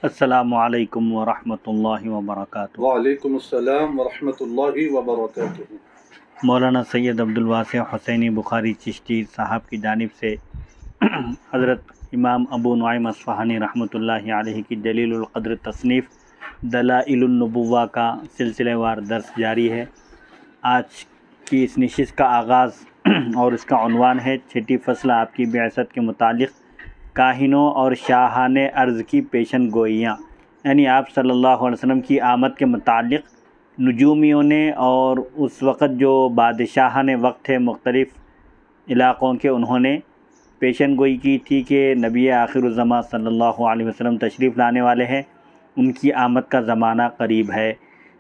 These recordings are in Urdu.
السلام علیکم ورحمۃ اللہ وبرکاتہ۔ وعلیکم السلام ورحمۃ اللہ وبرکاتہ۔ مولانا سید عبدالواسع حسینی بخاری چشتی صاحب کی جانب سے حضرت امام ابو نعیم اصفہانی رحمۃ اللہ علیہ کی جلیل القدر تصنیف دلائل النبوہ کا سلسلہ وار درس جاری ہے۔ آج کی اس نشست کا آغاز اور اس کا عنوان ہے چھٹی فصل آپ کی بعثت کے متعلق کاہنوں اور شاہان ارض کی پیشن گوئیاں، یعنی آپ صلی اللہ علیہ وسلم کی آمد کے متعلق نجومیوں نے اور اس وقت جو بادشاہان وقت تھے مختلف علاقوں کے، انہوں نے پیشن گوئی کی تھی کہ نبی آخر الزماں صلی اللہ علیہ وسلم تشریف لانے والے ہیں، ان کی آمد کا زمانہ قریب ہے۔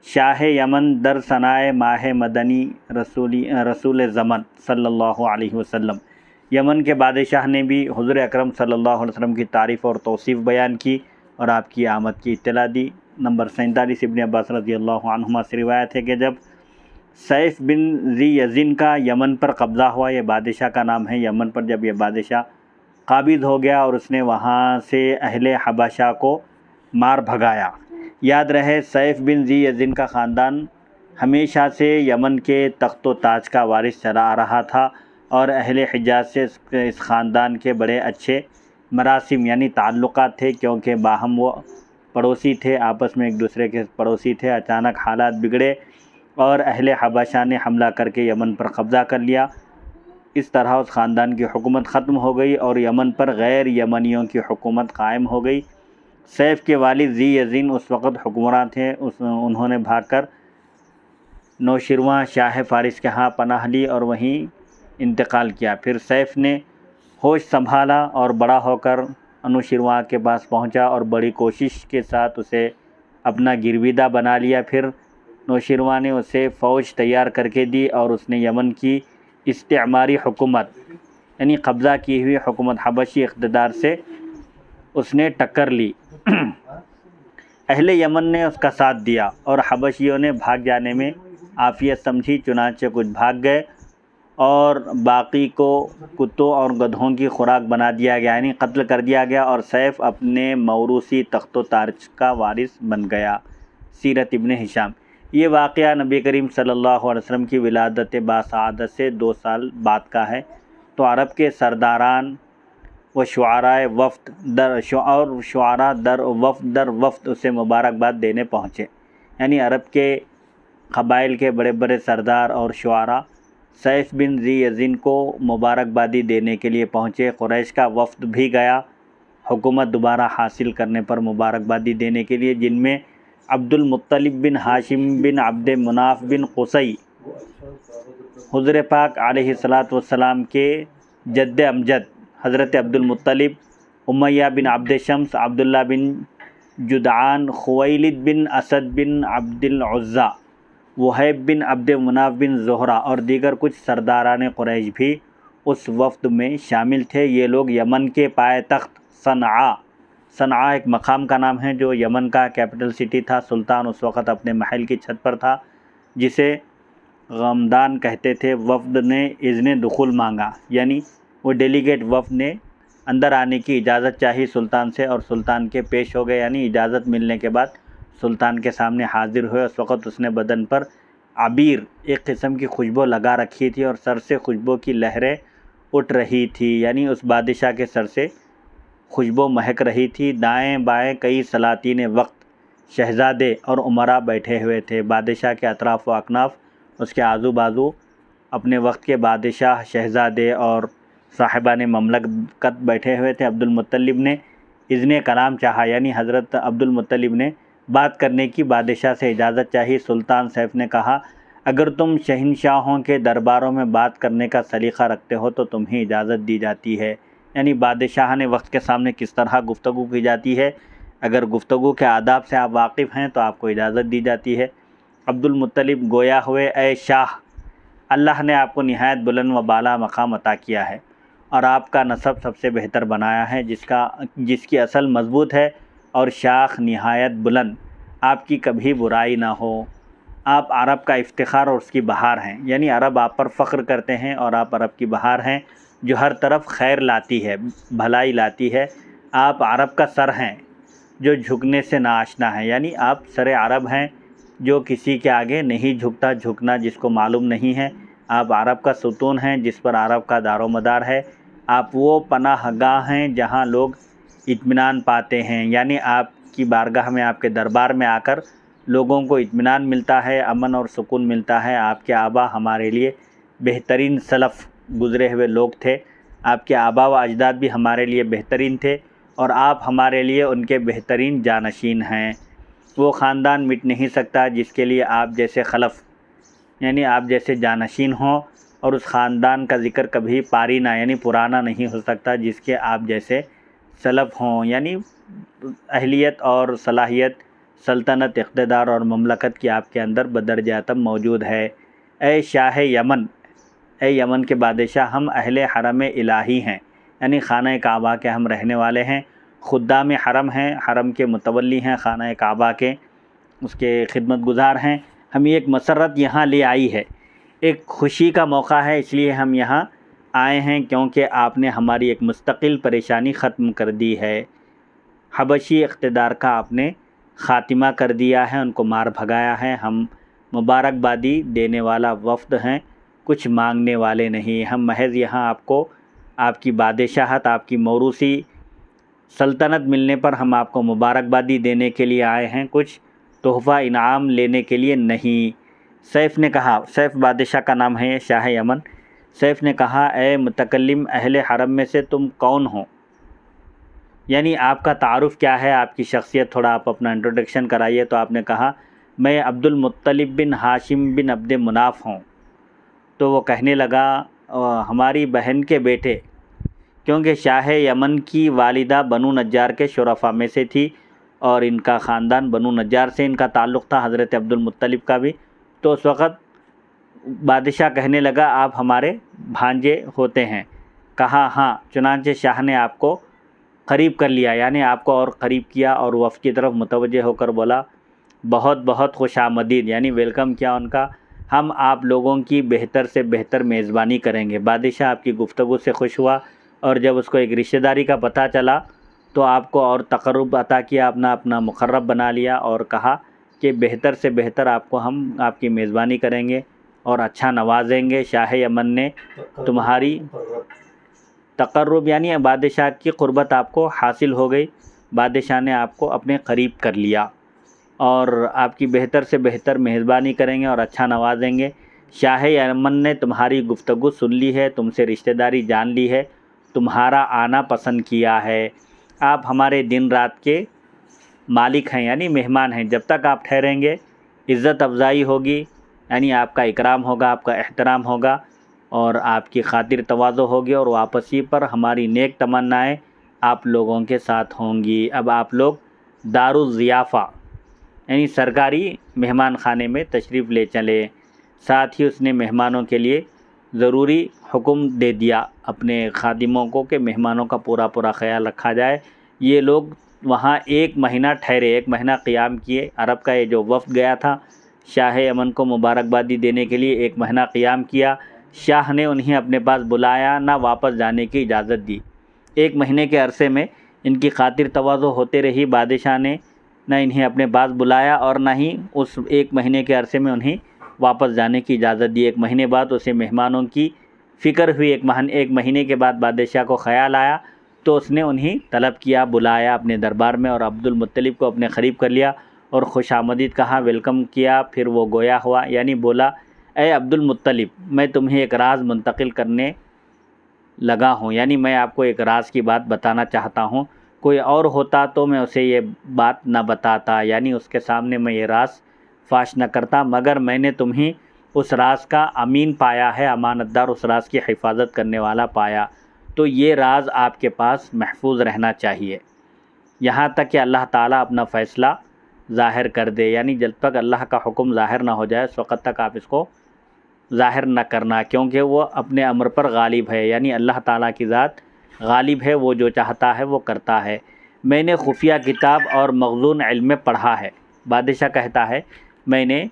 شاہ یمن در ثنائے ماہ مدنی رسول زمن صلی اللہ علیہ وسلم، یمن کے بادشاہ نے بھی حضور اکرم صلی اللہ علیہ وسلم کی تعریف اور توصیف بیان کی اور آپ کی آمد کی اطلاع دی۔ نمبر 47 ابن عباس رضی اللہ عنہما سے روایت ہے کہ جب سیف بن ذی یزن کا یمن پر قبضہ ہوا، یہ بادشاہ کا نام ہے، یمن پر جب یہ بادشاہ قابض ہو گیا اور اس نے وہاں سے اہل حبشہ کو مار بھگایا۔ یاد رہے سیف بن ذی یزن کا خاندان ہمیشہ سے یمن کے تخت و تاج کا وارث چلا آ رہا تھا اور اہل حجاز سے اس خاندان کے بڑے اچھے مراسم یعنی تعلقات تھے، کیونکہ باہم وہ پڑوسی تھے، آپس میں ایک دوسرے کے پڑوسی تھے۔ اچانک حالات بگڑے اور اہل حبشہ نے حملہ کر کے یمن پر قبضہ کر لیا۔ اس طرح اس خاندان کی حکومت ختم ہو گئی اور یمن پر غیر یمنیوں کی حکومت قائم ہو گئی۔ سیف کے والد ذی یزن اس وقت حکمراں تھے، انہوں نے بھاگ کر نوشیروان شاہ فارس کے ہاں پناہ لی اور وہیں انتقال کیا۔ پھر سیف نے ہوش سنبھالا اور بڑا ہو کر انوشیروان کے پاس پہنچا اور بڑی کوشش کے ساتھ اسے اپنا گرویدہ بنا لیا۔ پھر نوشیروان نے اسے فوج تیار کر کے دی اور اس نے یمن کی استعماری حکومت یعنی قبضہ کی ہوئی حکومت حبشی اقتدار سے اس نے ٹکر لی۔ اہل یمن نے اس کا ساتھ دیا اور حبشیوں نے بھاگ جانے میں عافیت سمجھی، چنانچہ کچھ بھاگ گئے اور باقی کو کتوں اور گدھوں کی خوراک بنا دیا گیا، یعنی قتل کر دیا گیا، اور سیف اپنے موروثی تخت و تاج کا وارث بن گیا۔ سیرت ابن ہشام۔ یہ واقعہ نبی کریم صلی اللہ علیہ وسلم کی ولادت باسعادت سے 2 سال بعد کا ہے۔ تو عرب کے سرداران و شعراء در وفد اسے مبارکباد دینے پہنچے، یعنی عرب کے قبائل کے بڑے بڑے سردار اور شعراء سیف بن ذی یزن کو مبارکبادی دینے کے لیے پہنچے۔ قریش کا وفد بھی گیا حکومت دوبارہ حاصل کرنے پر مبارکبادی دینے کے لیے، جن میں عبد المطلب بن ہاشم بن عبد مناف بن قصی، حضور پاک علیہ السلام کے جد امجد حضرت عبد المطلب، امیہ بن عبد شمس، عبداللہ بن جدعان، خویلد بن اسد بن عبد العزیٰ، وہیب بن عبد مناف بن زہرہ اور دیگر کچھ سرداران قریش بھی اس وفد میں شامل تھے۔ یہ لوگ یمن کے پائے تخت صنعاء ایک مقام کا نام ہے جو یمن کا کیپٹل سٹی تھا۔ سلطان اس وقت اپنے محل کی چھت پر تھا جسے غمدان کہتے تھے۔ وفد نے اذن دخول مانگا، یعنی وہ ڈیلیگیٹ وفد نے اندر آنے کی اجازت چاہی سلطان سے اور سلطان کے پیش ہو گئے، یعنی اجازت ملنے کے بعد سلطان کے سامنے حاضر ہوئے۔ اس وقت اس نے بدن پر عبیر ایک قسم کی خوشبو لگا رکھی تھی اور سر سے خوشبو کی لہریں اٹھ رہی تھی، یعنی اس بادشاہ کے سر سے خوشبو مہک رہی تھی۔ دائیں بائیں کئی سلاطین وقت، شہزادے اور امراء بیٹھے ہوئے تھے۔ بادشاہ کے اطراف و اکناف، اس کے آزو بازو اپنے وقت کے بادشاہ، شہزادے اور صاحبان مملکت بیٹھے ہوئے تھے۔ عبد المطلب نے اذن کلام چاہا، یعنی حضرت عبد المطلب نے بات کرنے کی بادشاہ سے اجازت چاہی۔ سلطان سیف نے کہا، اگر تم شہنشاہوں کے درباروں میں بات کرنے کا سلیقہ رکھتے ہو تو تمہیں اجازت دی جاتی ہے، یعنی بادشاہ نے وقت کے سامنے کس طرح گفتگو کی جاتی ہے، اگر گفتگو کے آداب سے آپ واقف ہیں تو آپ کو اجازت دی جاتی ہے۔ عبد المطلب گویا ہوئے، اے شاہ، اللہ نے آپ کو نہایت بلند و بالا مقام عطا کیا ہے اور آپ کا نسب سب سے بہتر بنایا ہے، جس کی اصل مضبوط ہے اور شاخ نہایت بلند، آپ کی کبھی برائی نہ ہو۔ آپ عرب کا افتخار اور اس کی بہار ہیں، یعنی عرب آپ پر فخر کرتے ہیں اور آپ عرب کی بہار ہیں جو ہر طرف خیر لاتی ہے، بھلائی لاتی ہے۔ آپ عرب کا سر ہیں جو جھکنے سے ناآشنا ہے، یعنی آپ سر عرب ہیں جو کسی کے آگے نہیں جھکتا، جھکنا جس کو معلوم نہیں ہے۔ آپ عرب کا ستون ہیں جس پر عرب کا دار و مدار ہے۔ آپ وہ پناہ گاہ ہیں جہاں لوگ اطمینان پاتے ہیں، یعنی آپ کی بارگاہ میں، آپ کے دربار میں آ کر لوگوں کو اطمینان ملتا ہے، امن اور سکون ملتا ہے۔ آپ کے آبا ہمارے لیے بہترین سلف گزرے ہوئے لوگ تھے، آپ کے آبا و اجداد بھی ہمارے لیے بہترین تھے، اور آپ ہمارے لیے ان کے بہترین جانشین ہیں۔ وہ خاندان مٹ نہیں سکتا جس کے لیے آپ جیسے خلف، یعنی آپ جیسے جانشین ہوں، اور اس خاندان کا ذکر کبھی پارینہ یعنی پرانا نہیں ہو سکتا جس کے آپ جیسے سلف ہوں، یعنی اہلیت اور صلاحیت، سلطنت، اقتدار اور مملکت کی آپ کے اندر بدرجہ اتم موجود ہے۔ اے شاہ یمن، اے یمن کے بادشاہ، ہم اہل حرم الہی ہیں، یعنی خانہ کعبہ کے ہم رہنے والے ہیں، خدام حرم ہیں، حرم کے متولی ہیں، خانہ کعبہ کے اس کے خدمت گزار ہیں۔ ہمیں ایک مسرت یہاں لے آئی ہے، ایک خوشی کا موقع ہے، اس لیے ہم یہاں آئے ہیں کیونکہ آپ نے ہماری ایک مستقل پریشانی ختم کر دی ہے۔ حبشی اقتدار کا آپ نے خاتمہ کر دیا ہے، ان کو مار بھگایا ہے۔ ہم مبارکبادی دینے والا وفد ہیں، کچھ مانگنے والے نہیں۔ ہم محض یہاں آپ کو آپ کی بادشاہت، آپ کی موروثی سلطنت ملنے پر ہم آپ کو مبارکبادی دینے کے لیے آئے ہیں، کچھ تحفہ انعام لینے کے لیے نہیں۔ سیف نے کہا، سیف بادشاہ کا نام ہے شاہ یمن، سیف نے کہا اے متکلم اہل حرم میں سے تم کون ہو؟ یعنی آپ کا تعارف کیا ہے، آپ کی شخصیت، تھوڑا آپ اپنا انٹروڈکشن کرائیے۔ تو آپ نے کہا میں عبد المطلب بن ہاشم بن عبد مناف ہوں۔ تو وہ کہنے لگا ہماری بہن کے بیٹے، کیونکہ شاہ یمن کی والدہ بنو نجار کے شرفاء میں سے تھی، اور ان کا خاندان بنو نجار سے ان کا تعلق تھا، حضرت عبد المطلب کا بھی۔ تو اس وقت بادشاہ کہنے لگا آپ ہمارے بھانجے ہوتے ہیں۔ کہا ہاں، چنانچہ شاہ نے آپ کو قریب کر لیا، یعنی آپ کو اور قریب کیا، اور وفد کی طرف متوجہ ہو کر بولا بہت بہت خوش آمدید، یعنی ویلکم کیا ان کا۔ ہم آپ لوگوں کی بہتر سے بہتر میزبانی کریں گے۔ بادشاہ آپ کی گفتگو سے خوش ہوا، اور جب اس کو ایک رشتہ داری کا پتہ چلا تو آپ کو اور تقرب عطا کیا، اپنا مقرب بنا لیا، اور کہا کہ بہتر سے بہتر آپ کو ہم آپ کی میزبانی کریں گے اور اچھا نوازیں گے۔ شاہ یمن نے تمہاری تقرب یعنی بادشاہ کی قربت آپ کو حاصل ہو گئی، بادشاہ نے آپ کو اپنے قریب کر لیا، اور آپ کی بہتر سے بہتر میزبانی کریں گے اور اچھا نوازیں گے۔ شاہ یمن نے تمہاری گفتگو سن لی ہے، تم سے رشتہ داری جان لی ہے، تمہارا آنا پسند کیا ہے۔ آپ ہمارے دن رات کے مالک ہیں، یعنی مہمان ہیں۔ جب تک آپ ٹھہریں گے عزت افزائی ہوگی، یعنی آپ کا اکرام ہوگا، آپ کا احترام ہوگا، اور آپ کی خاطر تواضع ہوگی، اور واپسی پر ہماری نیک تمنائیں آپ لوگوں کے ساتھ ہوں گی۔ اب آپ لوگ دار الضیافہ یعنی سرکاری مہمان خانے میں تشریف لے چلے۔ ساتھ ہی اس نے مہمانوں کے لیے ضروری حکم دے دیا اپنے خادموں کو کہ مہمانوں کا پورا خیال رکھا جائے۔ یہ لوگ وہاں 1 مہینہ ٹھہرے، 1 مہینہ قیام کیے۔ عرب کا یہ جو وفد گیا تھا شاہ یمن کو مبارکبادی دینے کے لیے، 1 مہینہ قیام کیا۔ شاہ نے انہیں اپنے پاس بلایا، نہ واپس جانے کی اجازت دی۔ 1 مہینے کے عرصے میں ان کی خاطر تواضع ہوتے رہی، بادشاہ نے نہ انہیں اپنے پاس بلایا اور نہ ہی اس 1 مہینے کے عرصے میں انہیں واپس جانے کی اجازت دی۔ 1 مہینے بعد اسے مہمانوں کی فکر ہوئی، 1 مہینے کے بعد بادشاہ کو خیال آیا تو اس نے انہیں طلب کیا، بلایا اپنے دربار میں، اور عبد المطلب کو اپنے قریب کر لیا اور خوش آمدید کہا، ویلکم کیا۔ پھر وہ گویا ہوا، یعنی بولا اے عبد المطلب، میں تمہیں ایک راز منتقل کرنے لگا ہوں، یعنی میں آپ کو ایک راز کی بات بتانا چاہتا ہوں۔ کوئی اور ہوتا تو میں اسے یہ بات نہ بتاتا، یعنی اس کے سامنے میں یہ راز فاش نہ کرتا، مگر میں نے تمہیں اس راز کا امین پایا ہے، امانت دار، اس راز کی حفاظت کرنے والا پایا، تو یہ راز آپ کے پاس محفوظ رہنا چاہیے یہاں تک کہ اللہ تعالیٰ اپنا فیصلہ ظاہر کر دے، یعنی جب تک اللہ کا حکم ظاہر نہ ہو جائے اس وقت تک آپ اس کو ظاہر نہ کرنا، کیونکہ وہ اپنے امر پر غالب ہے، یعنی اللہ تعالیٰ کی ذات غالب ہے، وہ جو چاہتا ہے وہ کرتا ہے۔ میں نے خفیہ کتاب اور مخزون علم میں پڑھا ہے۔ بادشاہ کہتا ہے میں نے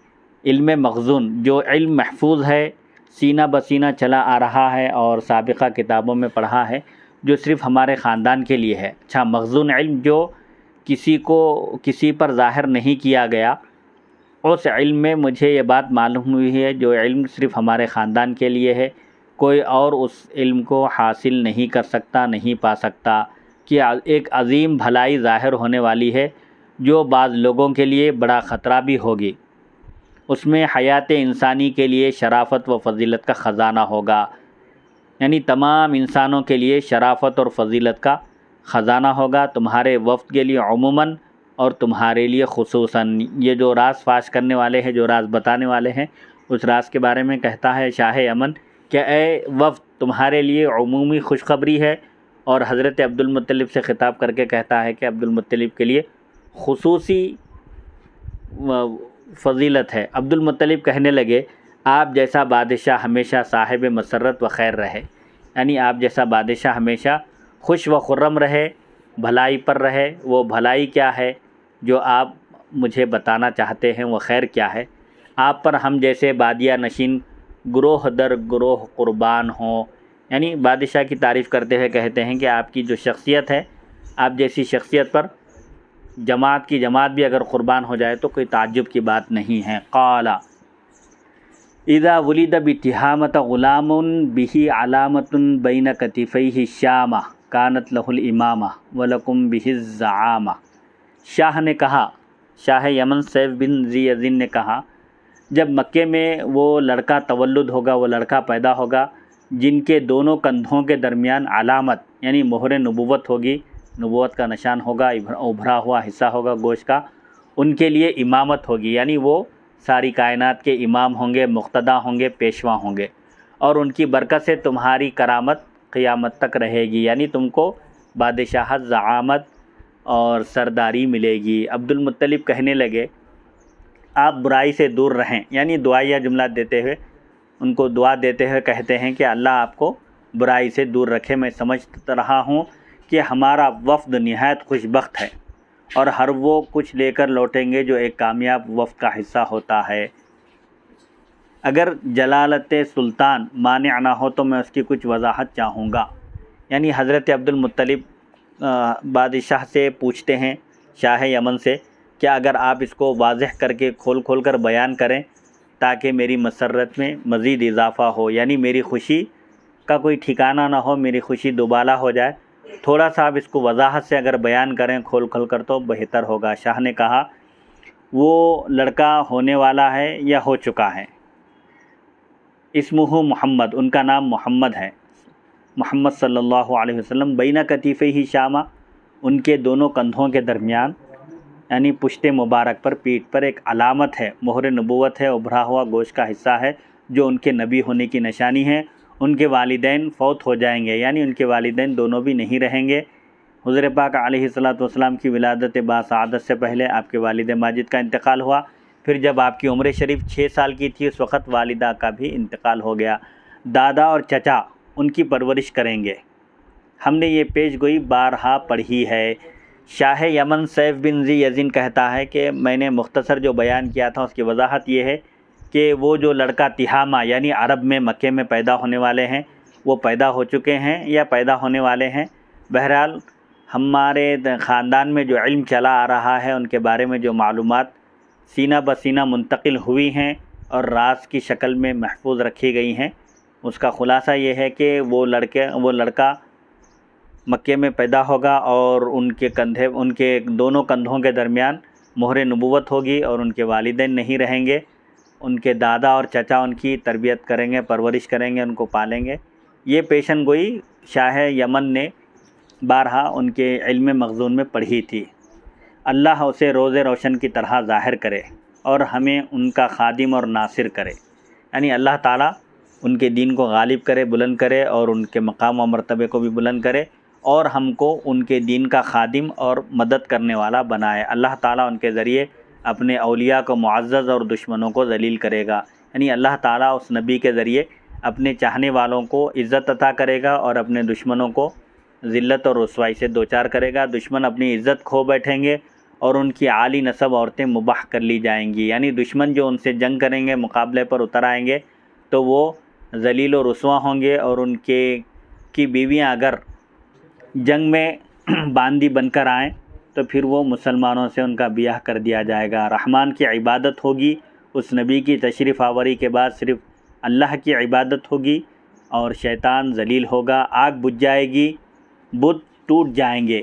علم مخزون، جو علم محفوظ ہے، سینہ بسینہ چلا آ رہا ہے اور سابقہ کتابوں میں پڑھا ہے، جو صرف ہمارے خاندان کے لیے ہے۔ اچھا، مخزون علم جو کسی پر ظاہر نہیں کیا گیا، اس علم میں مجھے یہ بات معلوم ہوئی ہے جو علم صرف ہمارے خاندان کے لیے ہے، کوئی اور اس علم کو حاصل نہیں کر سکتا، نہیں پا سکتا، کہ ایک عظیم بھلائی ظاہر ہونے والی ہے جو بعض لوگوں کے لیے بڑا خطرہ بھی ہوگی۔ اس میں حیات انسانی کے لیے شرافت و فضیلت کا خزانہ ہوگا، یعنی تمام انسانوں کے لیے شرافت اور فضیلت کا خزانہ ہوگا، تمہارے وفد کے لیے عموماً اور تمہارے لیے خصوصاً۔ یہ جو راز فاش کرنے والے ہیں، جو راز بتانے والے ہیں، اس راز کے بارے میں کہتا ہے شاہ یمن کہ اے وفد، تمہارے لیے عمومی خوشخبری ہے، اور حضرت عبد المطلب سے خطاب کر کے کہتا ہے کہ عبد المطلب کے لیے خصوصی فضیلت ہے۔ عبد المطلب کہنے لگے، آپ جیسا بادشاہ ہمیشہ صاحب مسرت و خیر رہے، یعنی آپ جیسا بادشاہ ہمیشہ خوش و خرم رہے، بھلائی پر رہے۔ وہ بھلائی کیا ہے جو آپ مجھے بتانا چاہتے ہیں، وہ خیر کیا ہے؟ آپ پر ہم جیسے بادیہ نشین گروہ در گروہ قربان ہوں، یعنی بادشاہ کی تعریف کرتے ہوئے کہتے ہیں کہ آپ کی جو شخصیت ہے، آپ جیسی شخصیت پر جماعت کی جماعت بھی اگر قربان ہو جائے تو کوئی تعجب کی بات نہیں ہے۔ قال اذا ولد بتہامۃ غلام بہ علامۃ بین کتفیہ الشامہ کانت لہ الامامہ ولکم بہ الزعامہ۔ شاہ نے کہا، شاہ یمن سیف بن ذی یزن نے کہا، جب مکے میں وہ لڑکا تولد ہوگا، وہ لڑکا پیدا ہوگا جن کے دونوں کندھوں کے درمیان علامت یعنی مہر نبوت ہوگی، نبوت کا نشان ہوگا، ابھرا ہوا حصہ ہوگا گوشت کا، ان کے لیے امامت ہوگی، یعنی وہ ساری کائنات کے امام ہوں گے، مقتدا ہوں گے، پیشوا ہوں گے، اور ان کی برکت سے تمہاری کرامت قیامت تک رہے گی، یعنی تم کو بادشاہت، زعامت اور سرداری ملے گی۔ عبد المطلب کہنے لگے، آپ برائی سے دور رہیں، یعنی دعائیہ جملہ دیتے ہوئے، ان کو دعا دیتے ہوئے کہتے ہیں کہ اللہ آپ کو برائی سے دور رکھے۔ میں سمجھ رہا ہوں کہ ہمارا وفد نہایت خوش بخت ہے، اور ہر وہ کچھ لے کر لوٹیں گے جو ایک کامیاب وفد کا حصہ ہوتا ہے۔ اگر جلالت سلطان مانع نہ ہو تو میں اس کی کچھ وضاحت چاہوں گا۔ یعنی حضرت عبد المطلب بادشاہ سے پوچھتے ہیں، شاہ یمن سے، کہ اگر آپ اس کو واضح کر کے کھول کر بیان کریں تاکہ میری مسرت میں مزید اضافہ ہو، یعنی میری خوشی کا کوئی ٹھکانہ نہ ہو، میری خوشی دوبالا ہو جائے، تھوڑا سا آپ اس کو وضاحت سے اگر بیان کریں کھول کر تو بہتر ہوگا۔ شاہ نے کہا، وہ لڑکا ہونے والا ہے یا ہو چکا ہے، اسمہ محمد، ان کا نام محمد ہے، محمد صلی اللہ علیہ وسلم، بین کتفیہ شامہ، ان کے دونوں کندھوں کے درمیان یعنی پشت مبارک پر، پیٹھ پر ایک علامت ہے، مہر نبوت ہے، ابھرا ہوا گوشت کا حصہ ہے جو ان کے نبی ہونے کی نشانی ہے۔ ان کے والدین فوت ہو جائیں گے، یعنی ان کے والدین دونوں بھی نہیں رہیں گے۔ حضور پاک علیہ السلام کی ولادت باسعادت سے پہلے آپ کے والد ماجد کا انتقال ہوا، پھر جب آپ کی عمر شریف 6 سال کی تھی اس وقت والدہ کا بھی انتقال ہو گیا۔ دادا اور چچا ان کی پرورش کریں گے۔ ہم نے یہ پیش گوئی بارہا پڑھی ہے۔ شاہ یمن سیف بن ذی یزن کہتا ہے کہ میں نے مختصر جو بیان کیا تھا اس کی وضاحت یہ ہے کہ وہ جو لڑکا تہامہ یعنی عرب میں مکے میں پیدا ہونے والے ہیں، وہ پیدا ہو چکے ہیں یا پیدا ہونے والے ہیں۔ بہرحال ہمارے خاندان میں جو علم چلا آ رہا ہے، ان کے بارے میں جو معلومات سینہ بسینہ منتقل ہوئی ہیں اور راز کی شکل میں محفوظ رکھی گئی ہیں، اس کا خلاصہ یہ ہے کہ وہ لڑکا مکے میں پیدا ہوگا اور ان کے دونوں کندھوں کے درمیان مہر نبوت ہوگی، اور ان کے والدین نہیں رہیں گے، ان کے دادا اور چچا ان کی تربیت کریں گے، پرورش کریں گے، ان کو پالیں گے۔ یہ پیشن گوئی شاہ یمن نے بارہا ان کے علم مخزون میں پڑھی تھی۔ اللہ اسے روز روشن کی طرح ظاہر کرے اور ہمیں ان کا خادم اور ناصر کرے، یعنی اللہ تعالیٰ ان کے دین کو غالب کرے، بلند کرے، اور ان کے مقام و مرتبے کو بھی بلند کرے، اور ہم کو ان کے دین کا خادم اور مدد کرنے والا بنائے۔ اللہ تعالیٰ ان کے ذریعے اپنے اولیاء کو معزز اور دشمنوں کو ذلیل کرے گا، یعنی اللہ تعالیٰ اس نبی کے ذریعے اپنے چاہنے والوں کو عزت عطا کرے گا اور اپنے دشمنوں کو ذلت اور رسوائی سے دوچار کرے گا۔ دشمن اپنی عزت کھو بیٹھیں گے اور ان کی عالی نسب عورتیں مباح کر لی جائیں گی، یعنی دشمن جو ان سے جنگ کریں گے، مقابلے پر اتر آئیں گے تو وہ ذلیل و رسوا ہوں گے، اور ان کی بیویاں اگر جنگ میں باندی بن کر آئیں تو پھر وہ مسلمانوں سے ان کا بیاہ کر دیا جائے گا۔ رحمان کی عبادت ہوگی، اس نبی کی تشریف آوری کے بعد صرف اللہ کی عبادت ہوگی، اور شیطان ذلیل ہوگا، آگ بجھ جائے گی، بت ٹوٹ جائیں گے۔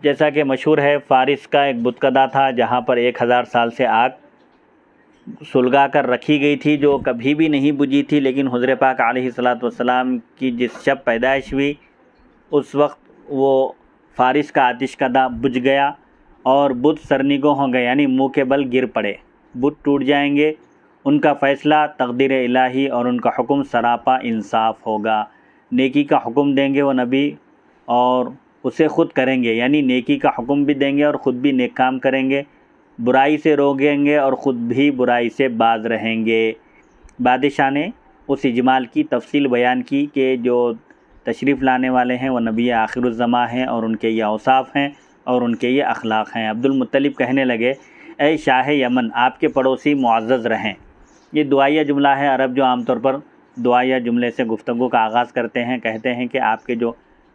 جیسا کہ مشہور ہے، فارس کا ایک بتکدہ تھا جہاں پر 1000 سال سے آگ سلگا کر رکھی گئی تھی جو کبھی بھی نہیں بجھی تھی، لیکن حضور پاک علیہ الصلوۃ کی جس شب پیدائش ہوئی اس وقت وہ فارس کا آتش کدہ بجھ گیا اور بت سرنگوں ہو گئے، یعنی منہ کے بل گر پڑے، بت ٹوٹ جائیں گے۔ ان کا فیصلہ تقدیر الہی اور ان کا حکم سراپا انصاف ہوگا۔ نیکی کا حکم دیں گے وہ نبی اور اسے خود کریں گے، یعنی نیکی کا حکم بھی دیں گے اور خود بھی نیک کام کریں گے، برائی سے روکیں گے اور خود بھی برائی سے باز رہیں گے۔ بادشاہ نے اس اجمال کی تفصیل بیان کی کہ جو تشریف لانے والے ہیں وہ نبی آخر الزماں ہیں اور ان کے یہ اوصاف ہیں اور ان کے یہ اخلاق ہیں۔ عبد المطلب کہنے لگے، اے شاہ یمن، آپ کے پڑوسی معزز رہیں۔ یہ دعائیہ جملہ ہے۔ عرب جو عام طور پر دعائیہ جملے سے گفتگو کا آغاز کرتے ہیں، کہتے ہیں کہ آپ کے جو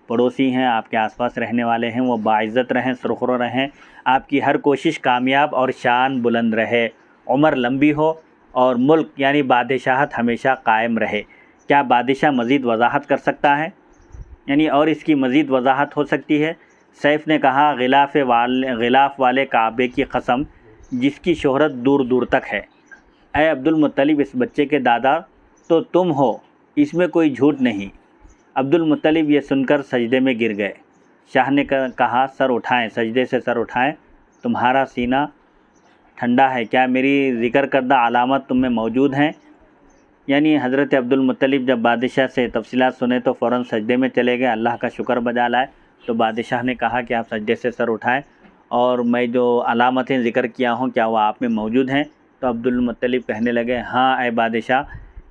پڑوسی ہیں، آپ کے آس پاس رہنے والے ہیں، وہ باعزت رہیں، سرخرو رہیں، آپ کی ہر کوشش کامیاب اور شان بلند رہے، عمر لمبی ہو اور ملک یعنی بادشاہت ہمیشہ قائم رہے۔ کیا بادشاہ مزید وضاحت کر سکتا ہے؟ یعنی اور اس کی مزید وضاحت ہو سکتی ہے؟ سیف نے کہا، غلاف والے کعبے کی قسم جس کی شہرت دور دور تک ہے، اے عبد المطلب، اس بچے کے دادا تو تم ہو، اس میں کوئی جھوٹ نہیں۔ عبد المطلب یہ سن کر سجدے میں گر گئے۔ شاہ نے کہا، سر اٹھائیں، سجدے سے سر اٹھائیں، تمہارا سینہ ٹھنڈا ہے، کیا میری ذکر کردہ علامت تم میں موجود ہیں؟ یعنی حضرت عبد المطلب جب بادشاہ سے تفصیلات سنے تو فوراً سجدے میں چلے گئے، اللہ کا شکر بجا لائے۔ تو بادشاہ نے کہا کہ آپ سجدے سے سر اٹھائیں اور میں جو علامتیں ذکر کیا ہوں کیا وہ آپ میں موجود ہیں؟ تو عبد المطلب کہنے لگے، ہاں اے بادشاہ،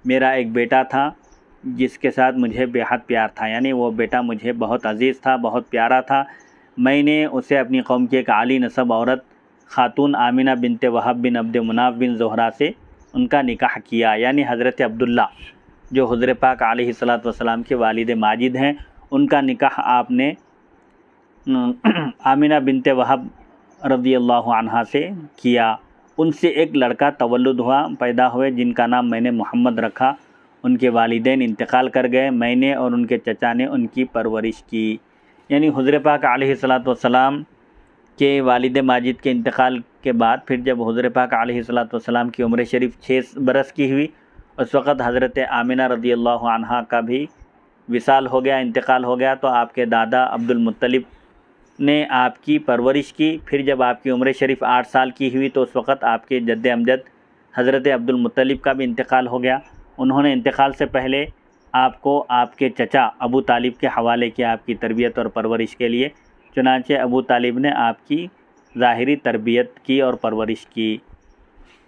میرا ایک بیٹا تھا جس کے ساتھ مجھے بے حد پیار تھا، یعنی وہ بیٹا مجھے بہت عزیز تھا، بہت پیارا تھا۔ میں نے اسے اپنی قوم کی ایک عالی نسب عورت خاتون آمنہ بنت وہب بن عبد مناف بن زہرہ سے ان کا نکاح کیا، یعنی حضرت عبداللہ جو حضور پاک علیہ الصلوۃ کے والد ماجد ہیں، ان کا نکاح آپ نے آمنہ بنت وہب رضی اللہ عنہا سے کیا۔ ان سے ایک لڑکا تولد ہوا، پیدا ہوئے، جن کا نام میں نے محمد رکھا۔ ان کے والدین انتقال کر گئے، میں نے اور ان کے چچا نے ان کی پرورش کی۔ یعنی حضور پاک علیہ الصلوۃ کے والد ماجد کے انتقال کے بعد پھر جب حضور پاک علیہ الصلوۃ کی عمر شریف 6 برس کی ہوئی، اس وقت حضرت آمنہ رضی اللہ عنہا کا بھی وصال ہو گیا، انتقال ہو گیا، تو آپ کے دادا عبد المطلب نے آپ کی پرورش کی۔ پھر جب آپ کی عمر شریف 8 سال کی ہوئی تو اس وقت آپ کے جد امجد حضرت عبد المطلب کا بھی انتقال ہو گیا۔ انہوں نے انتقال سے پہلے آپ کو آپ کے چچا ابو طالب کے حوالے کیا آپ کی تربیت اور پرورش کے لیے، چنانچہ ابو طالب نے آپ کی ظاہری تربیت کی اور پرورش کی،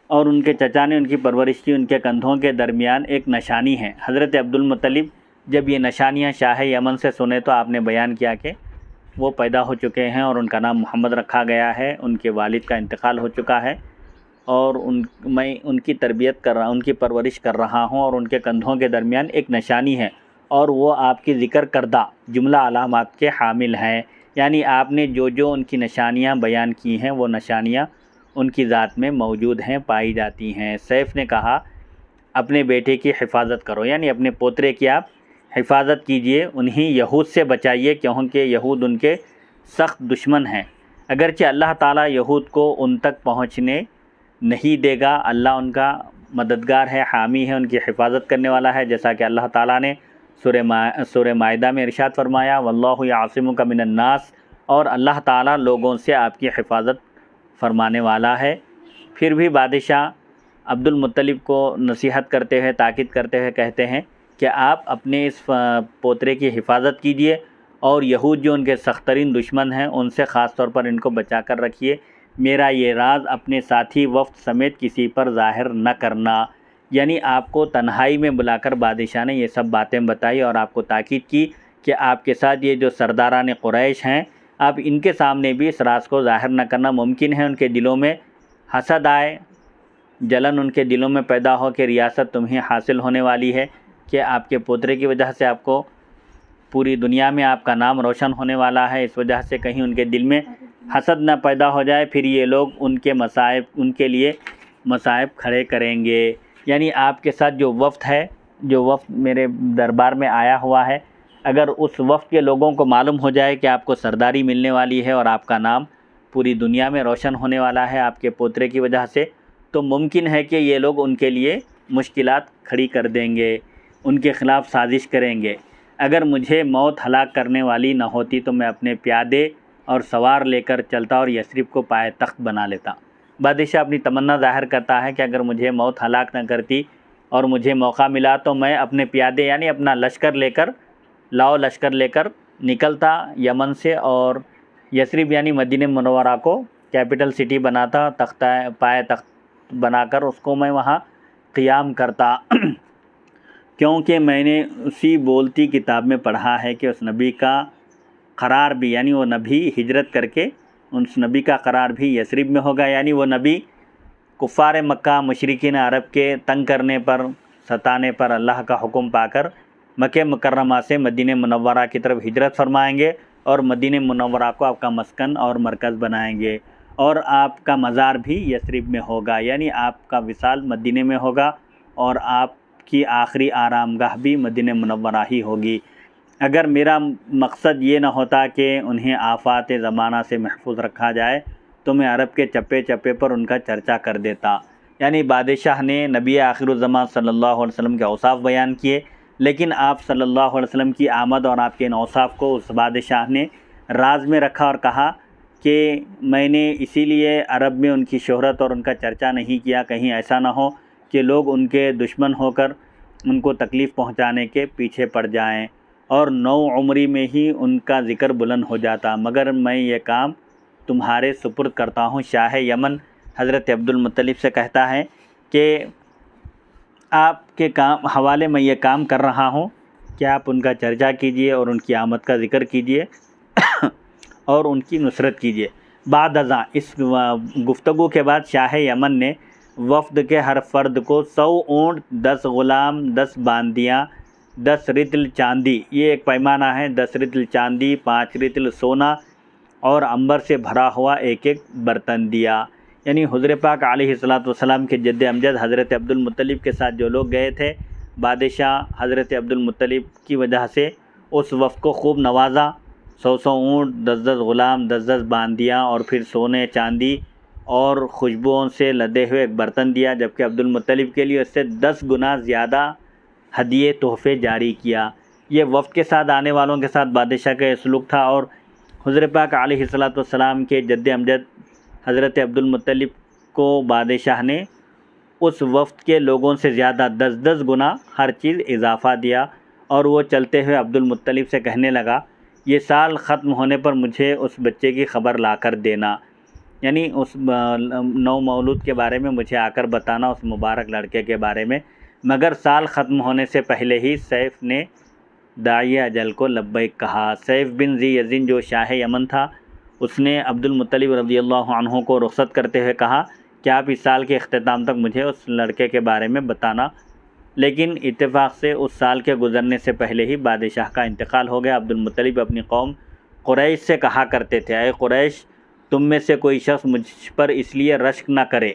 اور ان کے چچا نے ان کی پرورش کی۔ ان کے کندھوں کے درمیان ایک نشانی ہے۔ حضرت عبد المطلب جب یہ نشانیاں شاہ یمن سے سنے تو آپ نے بیان کیا کہ وہ پیدا ہو چکے ہیں اور ان کا نام محمد رکھا گیا ہے، ان کے والد کا انتقال ہو چکا ہے، اور میں ان کی تربیت کر رہا ہوں، ان کی پرورش کر رہا ہوں، اور ان کے کندھوں کے درمیان ایک نشانی ہے اور وہ آپ کی ذکر کردہ جملہ علامات کے حامل ہیں۔ یعنی آپ نے جو ان کی نشانیاں بیان کی ہیں وہ نشانیاں ان کی ذات میں موجود ہیں، پائی جاتی ہیں۔ سیف نے کہا، اپنے بیٹے کی حفاظت کرو، یعنی اپنے پوترے کی آپ حفاظت کیجئے، انہیں یہود سے بچائیے کیونکہ یہود ان کے سخت دشمن ہیں۔ اگرچہ اللہ تعالیٰ یہود کو ان تک پہنچنے نہیں دے گا، اللہ ان کا مددگار ہے، حامی ہے، ان کی حفاظت کرنے والا ہے، جیسا کہ اللہ تعالیٰ نے سورہ مائدہ میں ارشاد فرمایا، واللہ یعصمک من الناس، اور اللہ تعالیٰ لوگوں سے آپ کی حفاظت فرمانے والا ہے۔ پھر بھی بادشاہ عبد المطلب کو نصیحت کرتے ہوئے، تاکید کرتے ہوئے کہتے ہیں کہ آپ اپنے اس پوترے کی حفاظت کیجئے، اور یہود جو ان کے سخت ترین دشمن ہیں ان سے خاص طور پر ان کو بچا کر رکھیے۔ میرا یہ راز اپنے ساتھی وفد سمیت کسی پر ظاہر نہ کرنا۔ یعنی آپ کو تنہائی میں بلا کر بادشاہ نے یہ سب باتیں بتائی اور آپ کو تاکید کی کہ آپ کے ساتھ یہ جو سرداران قریش ہیں، آپ ان کے سامنے بھی اس راز کو ظاہر نہ کرنا۔ ممکن ہے ان کے دلوں میں حسد آئے، جلن ان کے دلوں میں پیدا ہو کہ ریاست تمہیں حاصل ہونے والی ہے، کہ آپ کے پوترے کی وجہ سے آپ کو پوری دنیا میں آپ کا نام روشن ہونے والا ہے، اس وجہ سے کہیں ان کے دل میں حسد نہ پیدا ہو جائے، پھر یہ لوگ ان کے لیے مصائب کھڑے کریں گے۔ یعنی آپ کے ساتھ جو وفد ہے، جو وفد میرے دربار میں آیا ہوا ہے، اگر اس وفد کے لوگوں کو معلوم ہو جائے کہ آپ کو سرداری ملنے والی ہے اور آپ کا نام پوری دنیا میں روشن ہونے والا ہے آپ کے پوترے کی وجہ سے، تو ممکن ہے کہ یہ لوگ ان کے لیے مشکلات کھڑی کر دیں گے، ان کے خلاف سازش کریں گے۔ اگر مجھے موت ہلاک کرنے والی نہ ہوتی تو میں اپنے پیادے اور سوار لے کر چلتا اور یثرب کو پائے تخت بنا لیتا۔ بادشاہ اپنی تمنا ظاہر کرتا ہے کہ اگر مجھے موت ہلاک نہ کرتی اور مجھے موقع ملا تو میں اپنے پیادے یعنی اپنا لشکر لے کر نکلتا یمن سے، اور یثرب یعنی مدینہ منورہ کو کیپٹل سٹی بناتا، پائے تخت بنا کر اس کو میں وہاں قیام کرتا۔ کیونکہ میں نے اسی بولتی کتاب میں پڑھا ہے کہ اس نبی کا قرار بھی، یعنی وہ نبی ہجرت کر کے اس نبی کا قرار بھی یثرب میں ہوگا، یعنی وہ نبی کفار مکہ مشرکین عرب کے تنگ کرنے پر، ستانے پر اللہ کا حکم پا کر مکہ مکرمہ سے مدینہ منورہ کی طرف ہجرت فرمائیں گے اور مدینہ منورہ کو آپ کا مسکن اور مرکز بنائیں گے، اور آپ کا مزار بھی یثرب میں ہوگا، یعنی آپ کا وصال مدینہ میں ہوگا اور آپ کی آخری آرام گاہ بھی مدینہ منورہ ہی ہوگی۔ اگر میرا مقصد یہ نہ ہوتا کہ انہیں آفات زمانہ سے محفوظ رکھا جائے تو میں عرب کے چپے چپے پر ان کا چرچا کر دیتا۔ یعنی بادشاہ نے نبی آخر الزمان صلی اللہ علیہ وسلم کے اوصاف بیان کیے، لیکن آپ صلی اللہ علیہ وسلم کی آمد اور آپ کے ان اوصاف کو اس بادشاہ نے راز میں رکھا اور کہا کہ میں نے اسی لیے عرب میں ان کی شہرت اور ان کا چرچا نہیں کیا، کہیں ایسا نہ ہو کہ لوگ ان کے دشمن ہو کر ان کو تکلیف پہنچانے کے پیچھے پڑ جائیں اور نو عمری میں ہی ان کا ذکر بلند ہو جاتا، مگر میں یہ کام تمہارے سپرد کرتا ہوں۔ شاہ یمن حضرت عبد المطلب سے کہتا ہے کہ آپ کے حوالے میں یہ کام کر رہا ہوں کہ آپ ان کا چرچا کیجئے اور ان کی آمد کا ذکر کیجئے اور ان کی نصرت کیجئے۔ بعد ازاں اس گفتگو کے بعد شاہ یمن نے وفد کے ہر فرد کو 100 اونٹ، 10 غلام، 10 باندیاں، 10 رطل چاندی، یہ ایک پیمانہ ہے، 10 رطل چاندی، 5 رطل سونا اور عنبر سے بھرا ہوا ایک برتن دیا۔ یعنی حضور پاک علیہ السلام کے جد امجد حضرت عبد المطلب کے ساتھ جو لوگ گئے تھے، بادشاہ حضرت عبد المطلب کی وجہ سے اس وفد کو خوب نوازا، 100 اونٹ، 10 غلام، 10 باندیاں اور پھر سونے چاندی اور خوشبوؤں سے لدے ہوئے ایک برتن دیا، جبکہ عبد المطلب کے لیے اس سے 10 گنا زیادہ ہدیے تحفے جاری کیا۔ یہ وفد کے ساتھ آنے والوں کے ساتھ بادشاہ کا یہ سلوک تھا، اور حضور پاک علیہ السلام کے جد امجد حضرت عبد المطلب کو بادشاہ نے اس وفد کے لوگوں سے زیادہ 10 گنا ہر چیز اضافہ دیا، اور وہ چلتے ہوئے عبد المطلب سے کہنے لگا یہ سال ختم ہونے پر مجھے اس بچے کی خبر لا کر دینا، یعنی اس نو مولود کے بارے میں مجھے آ کر بتانا، اس مبارک لڑکے کے بارے میں۔ مگر سال ختم ہونے سے پہلے ہی سیف نے داعی اجل کو لبیک کہا۔ سیف بن ذی یزن جو شاہ یمن تھا، اس نے عبد المطلب رضی اللہ عنہ کو رخصت کرتے ہوئے کہا کہ آپ اس سال کے اختتام تک مجھے اس لڑکے کے بارے میں بتانا، لیکن اتفاق سے اس سال کے گزرنے سے پہلے ہی بادشاہ کا انتقال ہو گیا۔ عبد المطلب اپنی قوم قریش سے کہا کرتے تھے، اے قریش، تم میں سے کوئی شخص مجھ پر اس لیے رشک نہ کرے،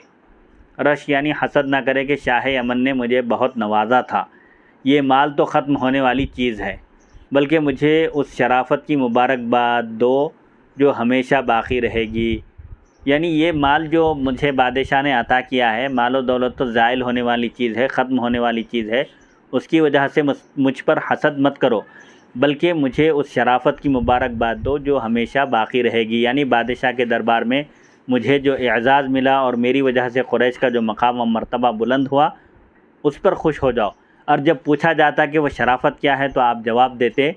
رشک یعنی حسد نہ کرے کہ شاہ یمن نے مجھے بہت نوازا تھا، یہ مال تو ختم ہونے والی چیز ہے، بلکہ مجھے اس شرافت کی مبارکباد دو جو ہمیشہ باقی رہے گی۔ یعنی یہ مال جو مجھے بادشاہ نے عطا کیا ہے، مال و دولت تو زائل ہونے والی چیز ہے، ختم ہونے والی چیز ہے، اس کی وجہ سے مجھ پر حسد مت کرو، بلکہ مجھے اس شرافت کی مبارکباد دو جو ہمیشہ باقی رہے گی۔ یعنی بادشاہ کے دربار میں مجھے جو اعزاز ملا اور میری وجہ سے قریش کا جو مقام و مرتبہ بلند ہوا، اس پر خوش ہو جاؤ۔ اور جب پوچھا جاتا کہ وہ شرافت کیا ہے تو آپ جواب دیتے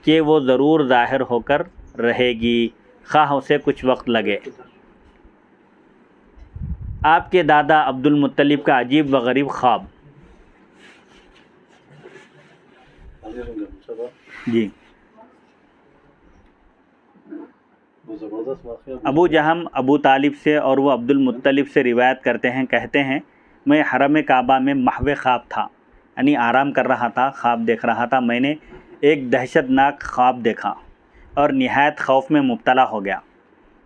کہ وہ ضرور ظاہر ہو کر رہے گی، خواہ اسے کچھ وقت لگے۔ آپ کے دادا عبد المطلب کا عجیب و غریب خواب۔ جی، ابو جہم ابو طالب سے اور وہ عبد المطلب سے روایت کرتے ہیں، کہتے ہیں میں حرم کعبہ میں محو خواب تھا، یعنی آرام کر رہا تھا، خواب دیکھ رہا تھا، میں نے ایک دہشت ناک خواب دیکھا اور نہایت خوف میں مبتلا ہو گیا۔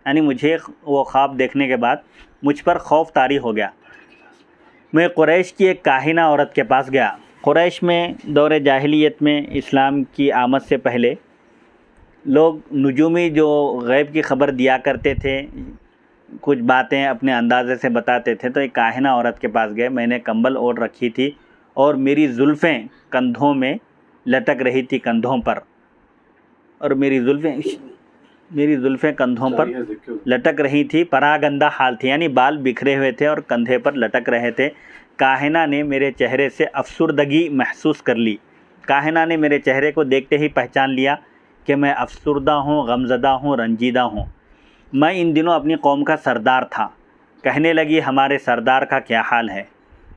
یعنی مجھے وہ خواب دیکھنے کے بعد مجھ پر خوف طاری ہو گیا۔ میں قریش کی ایک کاہنہ عورت کے پاس گیا۔ قریش میں دور جاہلیت میں اسلام کی آمد سے پہلے لوگ نجومی جو غیب کی خبر دیا کرتے تھے، کچھ باتیں اپنے اندازے سے بتاتے تھے، تو ایک کاہنہ عورت کے پاس گئے۔ میں نے کمبل اوڑھ رکھی تھی اور میری زلفیں کندھوں میں لٹک رہی تھی، کندھوں پر، اور میری زلفیں کندھوں پر لٹک رہی تھی، پراگندہ حال تھی، یعنی بال بکھرے ہوئے تھے اور کندھے پر لٹک رہے تھے۔ کاہنہ نے میرے چہرے سے افسردگی محسوس کر لی۔ کاہنہ نے میرے چہرے کو دیکھتے ہی پہچان لیا کہ میں افسردہ ہوں، غمزدہ ہوں، رنجیدہ ہوں۔ میں ان دنوں اپنی قوم کا سردار تھا۔ کہنے لگی ہمارے سردار کا کیا حال ہے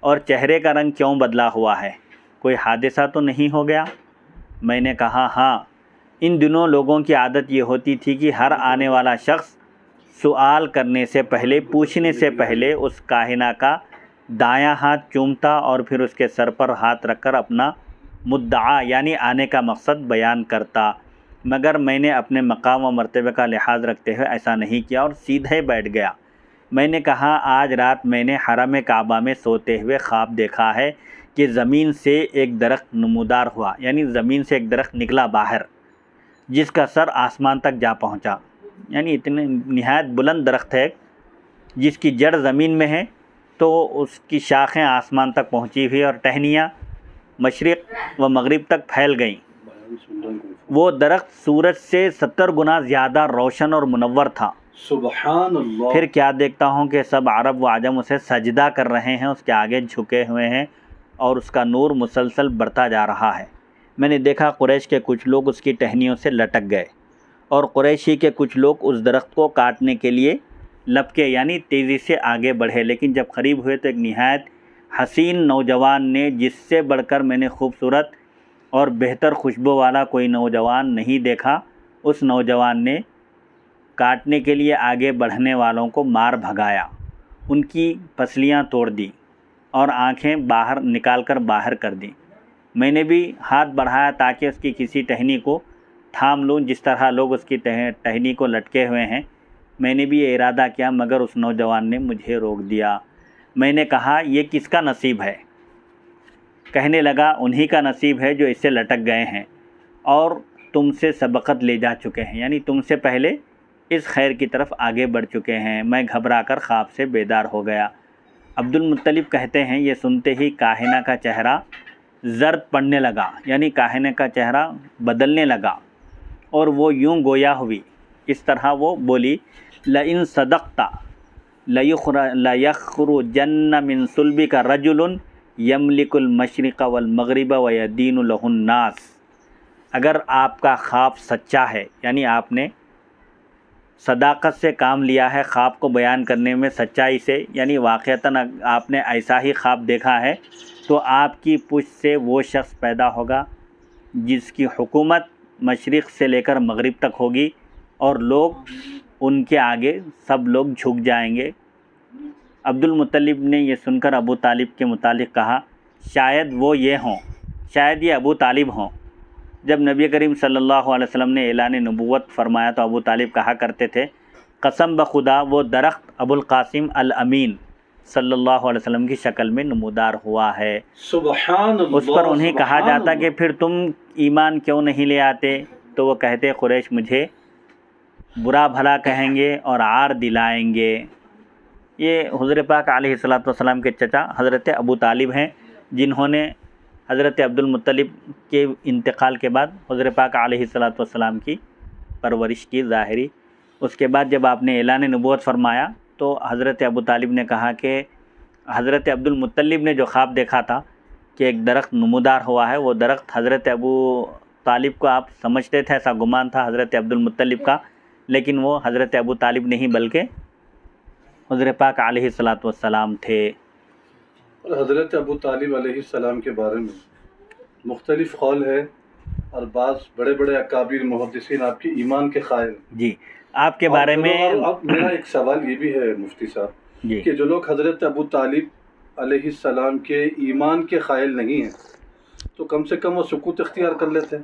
اور چہرے کا رنگ کیوں بدلا ہوا ہے؟ کوئی حادثہ تو نہیں ہو گیا؟ میں نے کہا ہاں، ان دنوں لوگوں کی عادت یہ ہوتی تھی کہ ہر آنے والا شخص سوال کرنے سے پہلے، پوچھنے سے پہلے اس کاہنہ کا دایاں ہاتھ چومتا اور پھر اس کے سر پر ہاتھ رکھ کر اپنا مدعا یعنی آنے کا مقصد بیان کرتا، مگر میں نے اپنے مقام و مرتبے کا لحاظ رکھتے ہوئے ایسا نہیں کیا اور سیدھے بیٹھ گیا۔ میں نے کہا آج رات میں نے حرم کعبہ میں سوتے ہوئے خواب دیکھا ہے کہ زمین سے ایک درخت نمودار ہوا، یعنی زمین سے ایک درخت نکلا باہر، جس کا سر آسمان تک جا پہنچا، یعنی اتنے نہایت بلند درخت ہے جس کی جڑ زمین میں ہے تو اس کی شاخیں آسمان تک پہنچی ہوئی اور ٹہنیاں مشرق و مغرب تک پھیل گئیں۔ وہ درخت سورج سے 70 گنا زیادہ روشن اور منور تھا۔ سبحان اللہ۔ پھر کیا دیکھتا ہوں کہ سب عرب و عجم اسے سجدہ کر رہے ہیں، اس کے آگے جھکے ہوئے ہیں اور اس کا نور مسلسل بڑھتا جا رہا ہے۔ میں نے دیکھا قریش کے کچھ لوگ اس کی ٹہنیوں سے لٹک گئے اور قریشی کے کچھ لوگ اس درخت کو کاٹنے کے لیے لپکے، یعنی تیزی سے آگے بڑھے، لیکن جب قریب ہوئے تو ایک نہایت حسین نوجوان نے، جس سے بڑھ کر میں نے خوبصورت اور بہتر خوشبو والا کوئی نوجوان نہیں دیکھا، اس نوجوان نے کاٹنے کے لیے آگے بڑھنے والوں کو مار بھگایا، ان کی پسلیاں توڑ دی اور آنکھیں باہر نکال کر باہر کر دیں۔ میں نے بھی ہاتھ بڑھایا تاکہ اس کی کسی ٹہنی کو تھام لوں، جس طرح لوگ اس کی ٹہنی کو لٹکے ہوئے ہیں۔ میں نے بھی یہ ارادہ کیا مگر اس نوجوان نے مجھے روک دیا۔ میں نے کہا یہ کس کا نصیب ہے؟ کہنے لگا انہی کا نصیب ہے جو اس سے لٹک گئے ہیں اور تم سے سبقت لے جا چکے ہیں، یعنی تم سے پہلے اس خیر کی طرف آگے بڑھ چکے ہیں۔ میں گھبرا کر خواب سے بیدار ہو گیا۔ عبد المطلب کہتے ہیں یہ سنتے ہی کاہنہ کا چہرہ زرد پڑنے لگا، یعنی کاہنہ کا چہرہ بدلنے لگا اور وہ یوں گویا ہوئی، اس طرح وہ بولی لئن صدقت لیخرجن من صلبک رجل یملک المشرق والمغرب ویدین لہ الناس۔ اگر آپ کا خواب سچا ہے، یعنی آپ نے صداقت سے کام لیا ہے، خواب کو بیان کرنے میں سچائی سے، یعنی واقعتاً آپ نے ایسا ہی خواب دیکھا ہے، تو آپ کی پشت سے وہ شخص پیدا ہوگا جس کی حکومت مشرق سے لے کر مغرب تک ہوگی اور لوگ ان کے آگے سب لوگ جھک جائیں گے۔ عبد المطلب نے یہ سن کر ابو طالب کے متعلق کہا شاید وہ یہ ہوں، شاید یہ ابو طالب ہوں۔ جب نبی کریم صلی اللہ علیہ وسلم نے اعلان نبوت فرمایا تو ابو طالب کہا کرتے تھے قسم بخدا وہ درخت ابو القاسم الامین صلی اللہ علیہ وسلم کی شکل میں نمودار ہوا ہے۔ سبحان اللہ۔ اس پر انہیں کہا جاتا کہ پھر تم ایمان کیوں نہیں لے آتے؟ تو وہ کہتے قریش مجھے برا بھلا کہیں گے اور عار دلائیں گے۔ یہ حضور پاک علیہ الصلوۃ والسلام کے چچا حضرت ابو طالب ہیں، جنہوں نے حضرت عبد المطلب کے انتقال کے بعد حضور پاک علیہ الصلوۃ والسلام کی پرورش کی ظاہری۔ اس کے بعد جب آپ نے اعلان نبوت فرمایا تو حضرت ابو طالب نے کہا کہ حضرت عبد المطلب نے جو خواب دیکھا تھا کہ ایک درخت نمودار ہوا ہے، وہ درخت حضرت ابو طالب کو آپ سمجھتے تھے، ایسا گمان تھا حضرت عبد المطلب کا، لیکن وہ حضرت ابو طالب نہیں بلکہ حضور پاک علیہ الصلوۃ والسلام تھے۔ اور حضرت ابو طالب علیہ السلام کے بارے میں مختلف قول ہے اور بعض بڑے بڑے اکابر محدثین آپ کی ایمان کے قائل ہیں۔ جی آپ کے بارے میں اب میرا ایک سوال یہ بھی ہے مفتی صاحب جی کہ جو لوگ حضرت ابو طالب علیہ السلام کے ایمان کے قائل نہیں ہیں تو کم سے کم وہ سکوت اختیار کر لیتے ہیں۔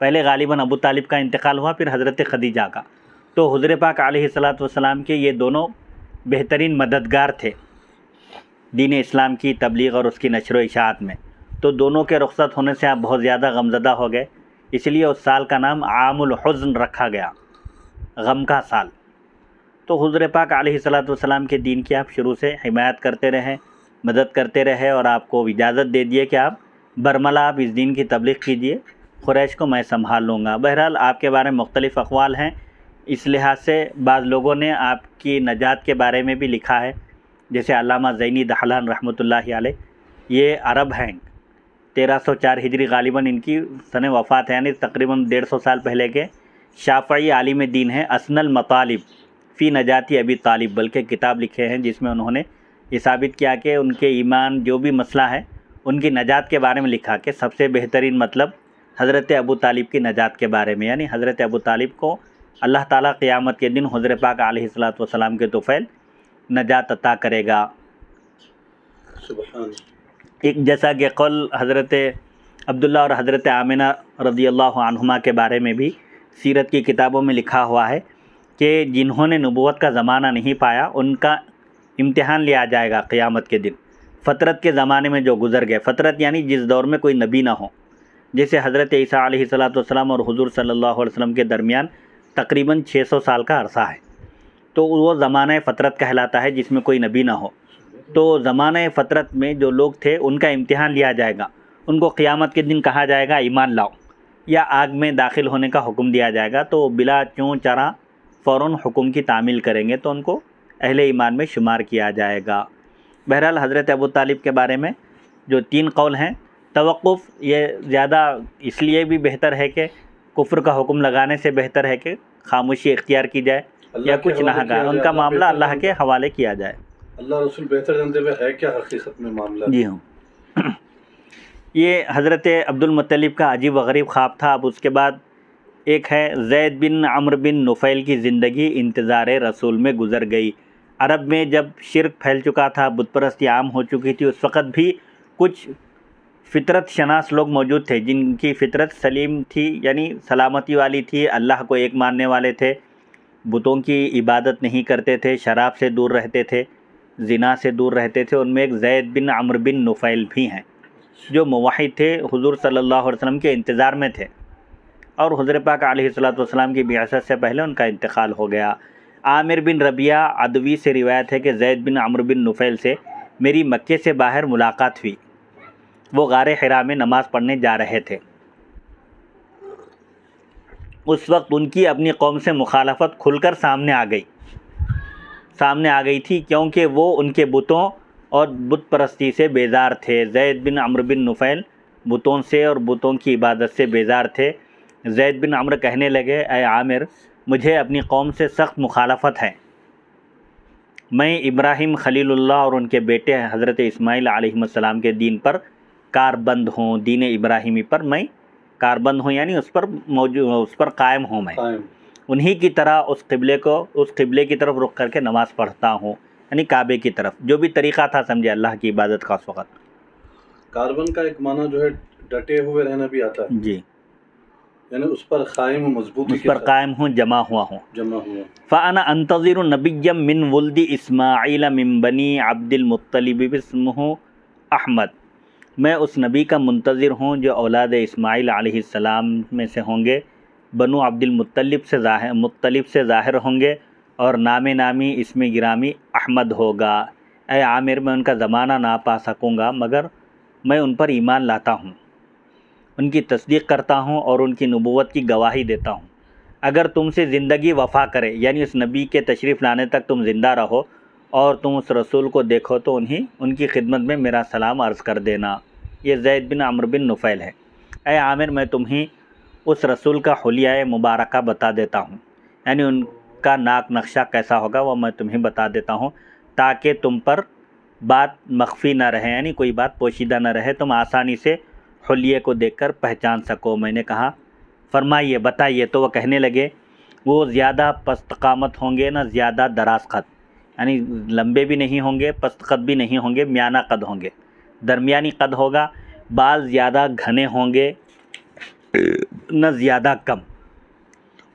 پہلے غالباً ابو طالب کا انتقال ہوا، پھر حضرت خدیجہ کا۔ تو حضور پاک علیہ الصلاۃ والسلام کے یہ دونوں بہترین مددگار تھے دین اسلام کی تبلیغ اور اس کی نشر و اشاعت میں۔ تو دونوں کے رخصت ہونے سے آپ بہت زیادہ غمزدہ ہو گئے، اس لیے اس سال کا نام عام الحزن رکھا گیا، غم کا سال۔ تو حضور پاک علیہ الصلاۃ والسلام کے دین کی آپ شروع سے حمایت کرتے رہے، مدد کرتے رہے، اور آپ کو اجازت دے دیے کہ آپ برملا آپ اس دین کی تبلیغ کیجئے، قریش کو میں سنبھال لوں گا۔ بہرحال آپ کے بارے میں مختلف اقوال ہیں، اس لحاظ سے بعض لوگوں نے آپ کی نجات کے بارے میں بھی لکھا ہے، جیسے علامہ زینی دہلان رحمۃ اللہ علیہ، یہ عرب ہیں، 1304 ہجری غالباً ان کی سن وفات ہے، یعنی تقریباً 150 سال پہلے کے شافعی عالم دین ہیں۔ اسن المطالب فی نجاتی ابی طالب بلکہ کتاب لکھے ہیں، جس میں انہوں نے یہ ثابت کیا کہ ان کے ایمان جو بھی مسئلہ ہے ان کی نجات کے بارے میں لکھا کہ سب سے بہترین مطلب حضرت ابو طالب کی نجات کے بارے میں، یعنی حضرت ابو طالب کو اللہ تعالیٰ قیامت کے دن حضور پاک علیہ الصلاۃ والسلام کے طفیل نجات عطا کرے گا۔ سبحان ایک جیسا کہ قول حضرت عبداللہ اور حضرت آمنہ رضی اللہ عنہما کے بارے میں بھی سیرت کی کتابوں میں لکھا ہوا ہے کہ جنہوں نے نبوت کا زمانہ نہیں پایا ان کا امتحان لیا جائے گا قیامت کے دن، فترت کے زمانے میں جو گزر گئے۔ فترت یعنی جس دور میں کوئی نبی نہ ہو، جیسے حضرت عیسیٰ علیہ الصلاۃ والسلام اور حضور صلی اللہ علیہ وسلم کے درمیان تقریباً 600 سال کا عرصہ ہے، تو وہ زمانہ فترت کہلاتا ہے جس میں کوئی نبی نہ ہو۔ تو زمانہ فترت میں جو لوگ تھے ان کا امتحان لیا جائے گا، ان کو قیامت کے دن کہا جائے گا ایمان لاؤ، یا آگ میں داخل ہونے کا حکم دیا جائے گا، تو بلا چوں چرا فوراً حکم کی تعمیل کریں گے تو ان کو اہل ایمان میں شمار کیا جائے گا۔ بہرحال حضرت ابو طالب کے بارے میں جو 3 قول ہیں، توقف یہ زیادہ اس لیے بھی بہتر ہے کہ کفر کا حکم لگانے سے بہتر ہے کہ خاموشی اختیار کی جائے یا کچھ نہ کہا، ان کا معاملہ اللہ کے حوالے کیا جائے۔ اللہ رسول بہتر جانتے ہوئے ہے کیا حقیقت میں معاملہ؟ جی ہاں، یہ حضرت عبد المطلب کا عجیب و غریب خواب تھا۔ اب اس کے بعد ایک ہے زید بن عمرو بن نفیل کی زندگی انتظار رسول میں گزر گئی۔ عرب میں جب شرک پھیل چکا تھا، بت پرستی عام ہو چکی تھی، اس وقت بھی کچھ فطرت شناس لوگ موجود تھے جن کی فطرت سلیم تھی، یعنی سلامتی والی تھی، اللہ کو ایک ماننے والے تھے، بتوں کی عبادت نہیں کرتے تھے، شراب سے دور رہتے تھے، زنا سے دور رہتے تھے۔ ان میں ایک زید بن عمرو بن نفیل بھی ہیں جو موحد تھے، حضور صلی اللہ علیہ وسلم کے انتظار میں تھے، اور حضور پاک علیہ الصلاۃ والسلام کی بعثت سے پہلے ان کا انتقال ہو گیا۔ عامر بن ربیعہ عدوی سے روایت ہے کہ زید بن عمرو بن نفیل سے میری مکے سے باہر ملاقات ہوئی، وہ غار حرا میں نماز پڑھنے جا رہے تھے۔ اس وقت ان کی اپنی قوم سے مخالفت کھل کر سامنے آ گئی تھی، کیونکہ وہ ان کے بتوں اور بت پرستی سے بیزار تھے۔ زید بن عمرو بن نفیل بتوں سے اور بتوں کی عبادت سے بیزار تھے۔ زید بن عمرو کہنے لگے، اے عامر، مجھے اپنی قوم سے سخت مخالفت ہے، میں ابراہیم خلیل اللہ اور ان کے بیٹے حضرت اسماعیل علیہ السلام کے دین پر کاربند ہوں، دین ابراہیمی پر میں کاربند ہوں، یعنی اس پر قائم ہوں، میں انہی کی طرح اس قبلے کی طرف رخ کر کے نماز پڑھتا ہوں، یعنی کعبے کی طرف، جو بھی طریقہ تھا سمجھے اللہ کی عبادت کا اس وقت۔ کاربن کا ایک معنی جو ہے ڈٹے ہوئے رہنا بھی آتا ہے، جی، یعنی اس پر قائم و مضبوطی اس پر قائم ہوں، جمع ہوا ہوں۔ فَأَنَا أَنْتَظِرُ نَبِيًّا مِّن وُلْدِ إِسْمَاعِيلَ مِن بَنِي عَبْدِ الْمُطَّلِبِ اسْمُهُ احمد، میں اس نبی کا منتظر ہوں جو اولاد اسماعیل علیہ السلام میں سے ہوں گے، بنو عبد المطلب سے ظاہر ہوں گے، اور نام نامی اسم گرامی احمد ہوگا۔ اے عامر، میں ان کا زمانہ نہ پا سکوں گا، مگر میں ان پر ایمان لاتا ہوں، ان کی تصدیق کرتا ہوں اور ان کی نبوت کی گواہی دیتا ہوں۔ اگر تم سے زندگی وفا کرے، یعنی اس نبی کے تشریف لانے تک تم زندہ رہو اور تم اس رسول کو دیکھو تو ان کی خدمت میں میرا سلام عرض کر دینا۔ یہ زید بن عمرو بن نفیل ہے۔ اے عامر، میں تمہیں اس رسول کا حلیہ مبارکہ بتا دیتا ہوں، یعنی ان کا ناک نقشہ کیسا ہوگا وہ میں تمہیں بتا دیتا ہوں، تاکہ تم پر بات مخفی نہ رہے، یعنی کوئی بات پوشیدہ نہ رہے، تم آسانی سے حلیے کو دیکھ کر پہچان سکو۔ میں نے کہا، فرمائیے، بتائیے۔ تو وہ کہنے لگے، وہ زیادہ پست قامت ہوں گے، نہ زیادہ دراز قد، یعنی لمبے بھی نہیں ہوں گے، پست قد بھی نہیں ہوں گے، میانہ قد ہوں گے، درمیانی قد ہوگا، بال زیادہ گھنے ہوں گے، نہ زیادہ کم.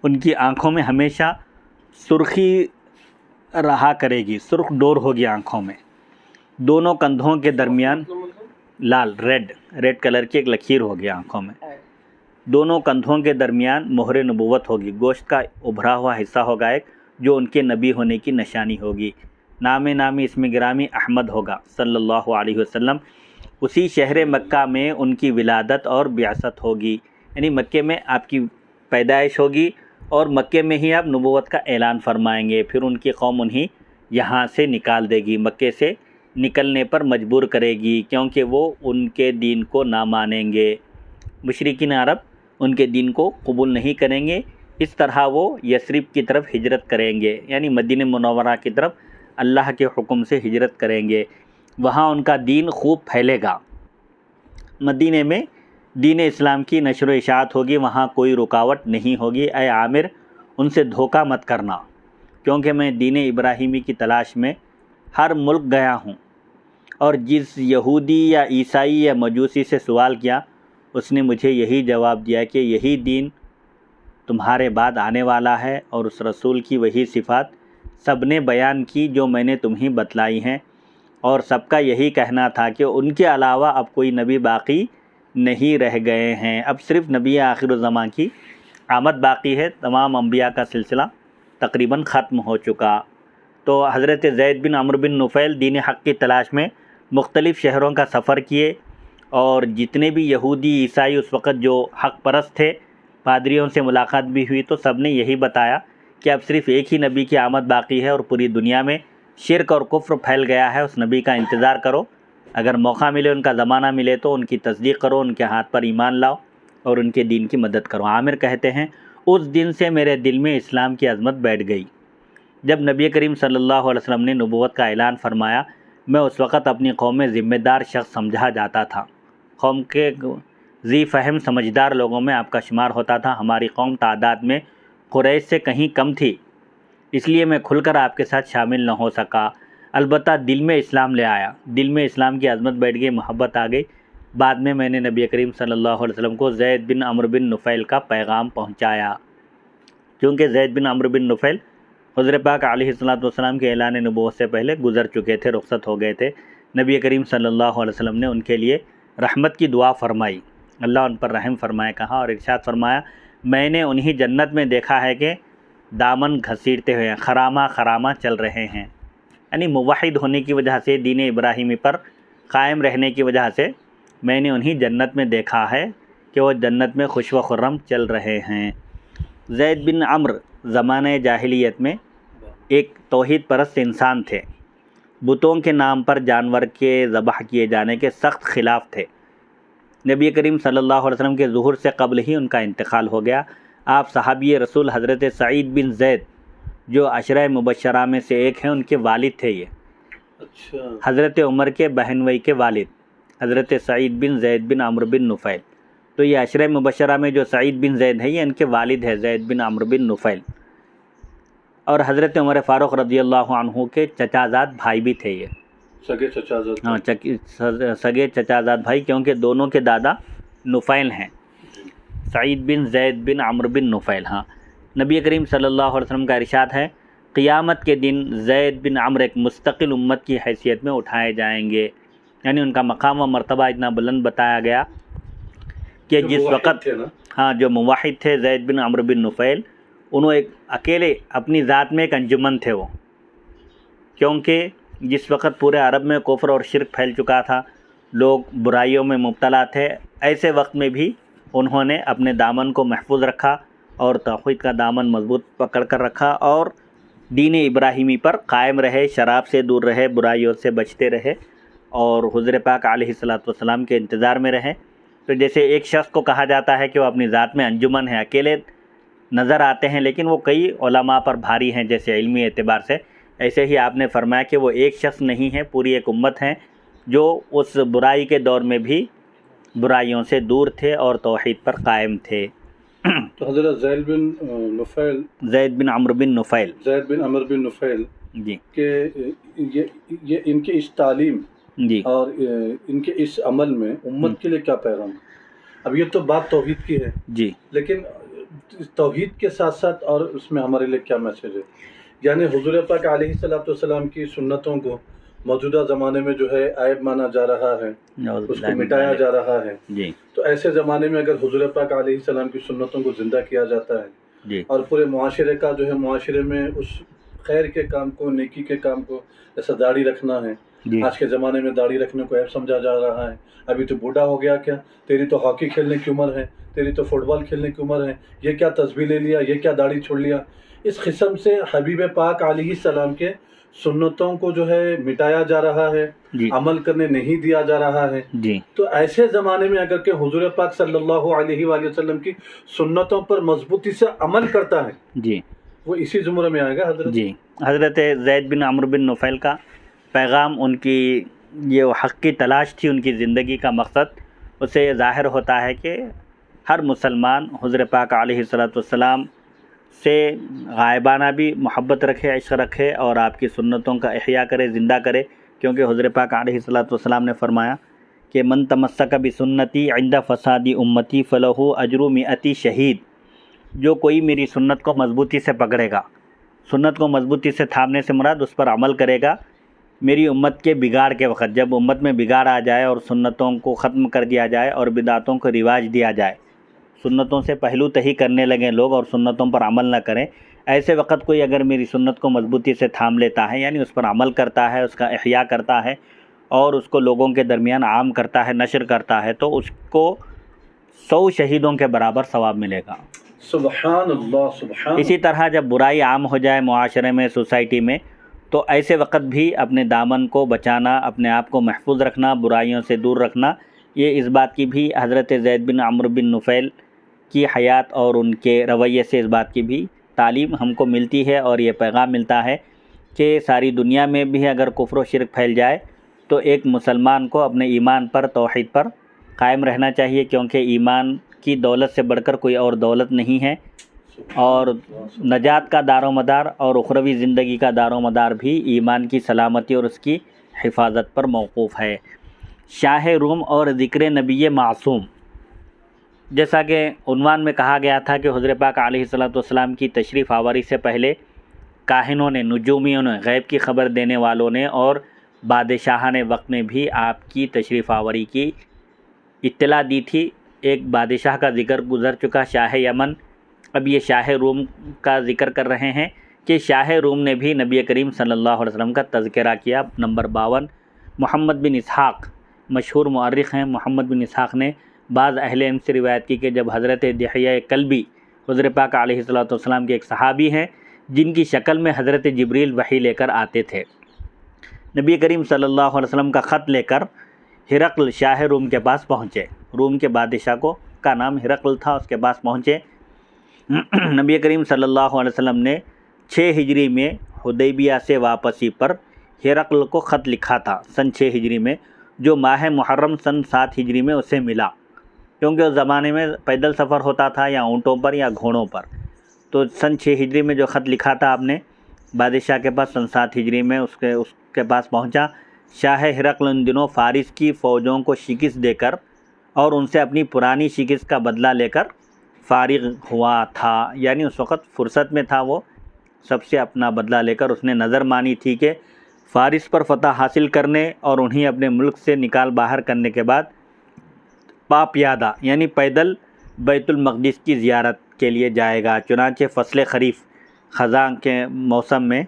ان کی آنکھوں میں ہمیشہ سرخی رہا کرے گی، سرخ ڈور ہوگی آنکھوں میں. دونوں کندھوں کے درمیان لال ریڈ کلر کی ایک لکیر ہوگی آنکھوں میں. دونوں کندھوں کے درمیان مہر نبوت ہوگی، گوشت کا ابھرا ہوا حصہ ہوگا ایک، جو ان کے نبی ہونے کی نشانی ہوگی. نامی اسم گرامی احمد ہوگا صلی اللہ علیہ وسلم. اسی شہر مکہ میں ان کی ولادت اور بعثت ہوگی، یعنی مکے میں آپ کی پیدائش ہوگی اور مکے میں ہی آپ نبوت کا اعلان فرمائیں گے. پھر ان کی قوم انہیں یہاں سے نکال دے گی، مکے سے نکلنے پر مجبور کرے گی، کیونکہ وہ ان کے دین کو نہ مانیں گے. مشرکین عرب ان کے دین کو قبول نہیں کریں گے. اس طرح وہ یثرب کی طرف ہجرت کریں گے، یعنی مدینہ منورہ کی طرف اللہ کے حکم سے ہجرت کریں گے. وہاں ان کا دین خوب پھیلے گا. مدینہ میں دین اسلام کی نشر و اشاعت ہوگی، وہاں کوئی رکاوٹ نہیں ہوگی. اے عامر ان سے دھوکہ مت کرنا، کیونکہ میں دین ابراہیمی کی تلاش میں ہر ملک گیا ہوں، اور جس یہودی یا عیسائی یا مجوسی سے سوال کیا اس نے مجھے یہی جواب دیا کہ یہی دین تمہارے بعد آنے والا ہے، اور اس رسول کی وہی صفات سب نے بیان کی جو میں نے تمہیں بتلائی ہیں، اور سب کا یہی کہنا تھا کہ ان کے علاوہ اب کوئی نبی باقی نہیں رہ گئے ہیں، اب صرف نبی آخر الزمان کی آمد باقی ہے. تمام انبیاء کا سلسلہ تقریباً ختم ہو چکا. تو حضرت زید بن عمرو بن نفیل دین حق کی تلاش میں مختلف شہروں کا سفر کیے، اور جتنے بھی یہودی عیسائی اس وقت جو حق پرست تھے، پادریوں سے ملاقات بھی ہوئی تو سب نے یہی بتایا کہ اب صرف ایک ہی نبی کی آمد باقی ہے، اور پوری دنیا میں شرک اور کفر پھیل گیا ہے. اس نبی کا انتظار کرو، اگر موقع ملے، ان کا زمانہ ملے تو ان کی تصدیق کرو، ان کے ہاتھ پر ایمان لاؤ اور ان کے دین کی مدد کرو. عامر کہتے ہیں اس دن سے میرے دل میں اسلام کی عظمت بیٹھ گئی. جب نبی کریم صلی اللہ علیہ وسلم نے نبوت کا اعلان فرمایا، میں اس وقت اپنی قوم میں ذمہ دار شخص سمجھا جاتا تھا. قوم کے ذی فہم سمجھدار لوگوں میں آپ کا شمار ہوتا تھا. ہماری قوم تعداد میں قریش سے کہیں کم تھی، اس لیے میں کھل کر آپ کے ساتھ شامل نہ ہو سکا. البتہ دل میں اسلام لے آیا، دل میں اسلام کی عظمت بیٹھ گئی، محبت آ گئی. بعد میں نے نبی کریم صلی اللہ علیہ وسلم کو زید بن عمرو بن نفیل کا پیغام پہنچایا، کیونکہ زید بن عمرو بن نفیل حضور پاک علیہ السلام کے اعلان نبوت سے پہلے گزر چکے تھے، رخصت ہو گئے تھے. نبی کریم صلی اللہ علیہ وسلم نے ان کے لیے رحمت کی دعا فرمائی، اللہ ان پر رحم فرمائے کہا، اور ارشاد فرمایا میں نے انہیں جنت میں دیکھا ہے کہ دامن گھسیٹتے ہوئے خرامہ چل رہے ہیں. یعنی موحد ہونے کی وجہ سے، دین ابراہیمی پر قائم رہنے کی وجہ سے میں نے انہیں جنت میں دیکھا ہے کہ وہ جنت میں خوش و خرم چل رہے ہیں. زید بن عمرو زمانہ جاہلیت میں ایک توحید پرست انسان تھے. بتوں کے نام پر جانور کے ذبح کیے جانے کے سخت خلاف تھے. نبی کریم صلی اللہ علیہ وسلم کے ظہور سے قبل ہی ان کا انتقال ہو گیا. آپ صحابی رسول حضرت سعید بن زید جو عشرہ مبشرہ میں سے ایک ہیں، ان کے والد تھے. یہ اچھا، حضرت عمر کے بہنوئی کے والد حضرت سعید بن زید بن عمرو بن نفیل. تو یہ عشرہ مبشرہ میں جو سعید بن زید ہے یہ ان کے والد ہے، زید بن عمرو بن نفیل. اور حضرت عمر فاروق رضی اللہ عنہ کے چچازاد بھائی بھی تھے. یہ سگے چچازاد، ہاں سگے چچازاد بھائی، کیونکہ دونوں کے دادا نفیل ہیں، سعید بن زید بن عمرو بن نفیل. ہاں، نبی کریم صلی اللہ علیہ وسلم کا ارشاد ہے قیامت کے دن زید بن عمرو ایک مستقل امت کی حیثیت میں اٹھائے جائیں گے. یعنی ان کا مقام و مرتبہ اتنا بلند بتایا گیا کہ جس وقت جو موحد تھے زید بن عمرو بن نفیل، انہوں ایک اکیلے اپنی ذات میں ایک انجمن تھے وہ، کیونکہ جس وقت پورے عرب میں کفر اور شرک پھیل چکا تھا، لوگ برائیوں میں مبتلا تھے، ایسے وقت میں بھی انہوں نے اپنے دامن کو محفوظ رکھا اور توحید کا دامن مضبوط پکڑ کر رکھا، اور دین ابراہیمی پر قائم رہے، شراب سے دور رہے، برائیوں سے بچتے رہے، اور حضور پاک علیہ السلام کے انتظار میں رہے. تو جیسے ایک شخص کو کہا جاتا ہے کہ وہ اپنی ذات میں انجمن ہے، اکیلے نظر آتے ہیں لیکن وہ کئی علماء پر بھاری ہیں جیسے علمی اعتبار سے، ایسے ہی آپ نے فرمایا کہ وہ ایک شخص نہیں ہے، پوری ایک امت ہے جو اس برائی کے دور میں بھی برائیوں سے دور تھے اور توحید پر قائم تھے. تو حضرت زید بن عمرو بن نفیل جی کہ یہ ان کی اس تعلیم جی اور ان کے اس عمل میں امت کے لیے کیا پیغام؟ اب یہ تو بات توحید کی ہے جی لیکن توحید کے ساتھ ساتھ اور اس میں ہمارے لیے کیا میسج ہے؟ یعنی حضور پاک علیہ الصلوۃ والسلام کی سنتوں کو موجودہ زمانے میں جو ہے عیب مانا جا رہا ہے، اس کو مٹایا جا رہا ہے. جی تو ایسے زمانے میں اگر حضور پاک علیہ السلام کی سنتوں کو زندہ کیا جاتا ہے جی اور پورے معاشرے کا جو ہے معاشرے میں اس خیر کے کام کو، نیکی کے کام کو، جیسا داڑھی رکھنا ہے، جی آج کے زمانے میں داڑھی رکھنے کو عیب سمجھا جا رہا ہے. ابھی تو بوڑھا ہو گیا کیا، تیری تو ہاکی کھیلنے کی عمر ہے، تیری تو فٹ بال کھیلنے کی عمر ہے، یہ کیا تسبیح لے لیا، یہ کیا داڑھی چھوڑ لیا. اس قسم سے حبیب پاک علیہ السلام کے سنتوں کو جو ہے مٹایا جا رہا ہے، جی عمل کرنے نہیں دیا جا رہا ہے. جی تو ایسے زمانے میں اگر کہ حضور پاک صلی اللہ علیہ وآلہ وسلم کی سنتوں پر مضبوطی سے عمل کرتا ہے، جی وہ اسی زمرے میں آئے گا. حضرت جی حضرت زید بن عمرو بن نفیل کا پیغام، ان کی یہ حق کی تلاش تھی، ان کی زندگی کا مقصد، اسے یہ ظاہر ہوتا ہے کہ ہر مسلمان حضور پاک علیہ الصلوۃ والسلام سے غائبانہ بھی محبت رکھے، عشق رکھے، اور آپ کی سنتوں کا احیاء کرے، زندہ کرے. کیونکہ حضور پاک علیہ الصلوۃ والسلام نے فرمایا کہ من تمسک بسنتی عند فساد امتی فلہ اجر 100 شہید. جو کوئی میری سنت کو مضبوطی سے پکڑے گا، سنت کو مضبوطی سے تھامنے سے مراد اس پر عمل کرے گا، میری امت کے بگاڑ کے وقت، جب امت میں بگاڑ آ جائے اور سنتوں کو ختم کر دیا جائے اور بدعتوں کو رواج دیا جائے، سنتوں سے پہلو تہی کرنے لگیں لوگ اور سنتوں پر عمل نہ کریں، ایسے وقت کوئی اگر میری سنت کو مضبوطی سے تھام لیتا ہے، یعنی اس پر عمل کرتا ہے، اس کا احیاء کرتا ہے اور اس کو لوگوں کے درمیان عام کرتا ہے، نشر کرتا ہے، تو اس کو 100 شہیدوں کے برابر ثواب ملے گا. سبحان اللہ، سبحان. اسی طرح جب برائی عام ہو جائے معاشرے میں، سوسائٹی میں، تو ایسے وقت بھی اپنے دامن کو بچانا، اپنے آپ کو محفوظ رکھنا، برائیوں سے دور رکھنا، یہ اس بات کی بھی حضرت زید بن عمرو بن نفیل کی حیات اور ان کے رویے سے اس بات کی بھی تعلیم ہم کو ملتی ہے اور یہ پیغام ملتا ہے کہ ساری دنیا میں بھی اگر کفر و شرک پھیل جائے تو ایک مسلمان کو اپنے ایمان پر، توحید پر قائم رہنا چاہیے، کیونکہ ایمان کی دولت سے بڑھ کر کوئی اور دولت نہیں ہے، اور نجات کا دار و مدار اور اخروی زندگی کا دار و مدار بھی ایمان کی سلامتی اور اس کی حفاظت پر موقوف ہے. شاہ روم اور ذکر نبی معصوم، جیسا کہ عنوان میں کہا گیا تھا کہ حضور پاک علیہ الصلوۃ والسلام کی تشریف آوری سے پہلے کاہنوں نے، نجومیوں نے، غیب کی خبر دینے والوں نے اور بادشاہان وقت نے بھی آپ کی تشریف آوری کی اطلاع دی تھی. ایک بادشاہ کا ذکر گزر چکا، شاہ یمن. اب یہ شاہ روم کا ذکر کر رہے ہیں کہ شاہ روم نے بھی نبی کریم صلی اللہ علیہ وسلم کا تذکرہ کیا. نمبر 52 محمد بن اسحاق، مشہور مورخ ہیں. محمد بن اسحاق نے بعض اہل علم سے روایت کی کہ جب حضرت دحیہ کلبی، حضور پاک علیہ الصلوۃ والسلام کے ایک صحابی ہیں جن کی شکل میں حضرت جبریل وحی لے کر آتے تھے، نبی کریم صلی اللہ علیہ وسلم کا خط لے کر ہرقل شاہ روم کے پاس پہنچے. روم کے بادشاہ کا نام ہرقل تھا، اس کے پاس پہنچے. نبی کریم صلی اللہ علیہ وسلم نے 6 ہجری میں حدیبیہ سے واپسی پر ہرقل کو خط لکھا تھا، سن 6 ہجری میں، جو ماہ محرم سن 7 ہجری میں اسے ملا، کیونکہ اس زمانے میں پیدل سفر ہوتا تھا یا اونٹوں پر یا گھوڑوں پر. تو سن 6 ہجری میں جو خط لکھا تھا آپ نے بادشاہ کے پاس، سن 7 ہجری میں اس کے پاس پہنچا. شاہ ہرقل ان دنوں فارس کی فوجوں کو شکست دے کر اور ان سے اپنی پرانی شکست کا بدلہ لے کر فارغ ہوا تھا، یعنی اس وقت فرصت میں تھا. وہ سب سے اپنا بدلہ لے کر اس نے نظر مانی تھی کہ فارس پر فتح حاصل کرنے اور انہیں اپنے ملک سے نکال باہر کرنے کے بعد پاپیادہ یعنی پیدل بیت المقدس کی زیارت کے لیے جائے گا. چنانچہ فصل خریف، خزاں کے موسم میں،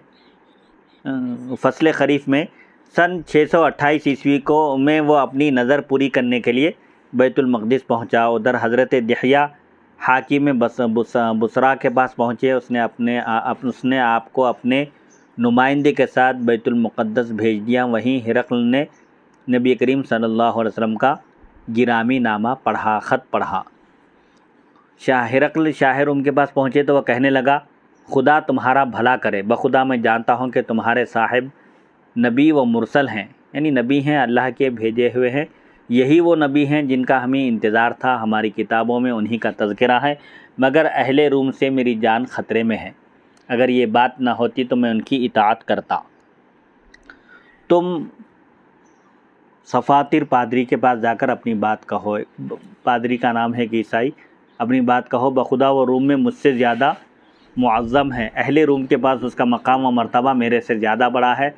فصل خریف میں سن 628 عیسوی کو میں وہ اپنی نظر پوری کرنے کے لیے بیت المقدس پہنچا. ادھر حضرت دحیہ حاکم بصرا کے پاس پہنچے. اس نے آپ کو اپنے نمائندے کے ساتھ بیت المقدس بھیج دیا. وہیں ہرقل نے نبی کریم صلی اللہ علیہ وسلم کا گرامی نامہ پڑھا، خط پڑھا. ہرقل شاہ روم کے پاس پہنچے تو وہ کہنے لگا، خدا تمہارا بھلا کرے، بخدا میں جانتا ہوں کہ تمہارے صاحب نبی و مرسل ہیں، یعنی نبی ہیں، اللہ کے بھیجے ہوئے ہیں. یہی وہ نبی ہیں جن کا ہمیں انتظار تھا، ہماری کتابوں میں انہی کا تذکرہ ہے، مگر اہل روم سے میری جان خطرے میں ہے. اگر یہ بات نہ ہوتی تو میں ان کی اطاعت کرتا. تم صفاتر پادری کے پاس جا کر اپنی بات کہو. پادری کا نام ہے کہ عیسائی، اپنی بات کہو بخدا وہ روم میں مجھ سے زیادہ معظم ہے، اہل روم کے پاس اس کا مقام و مرتبہ میرے سے زیادہ بڑا ہے،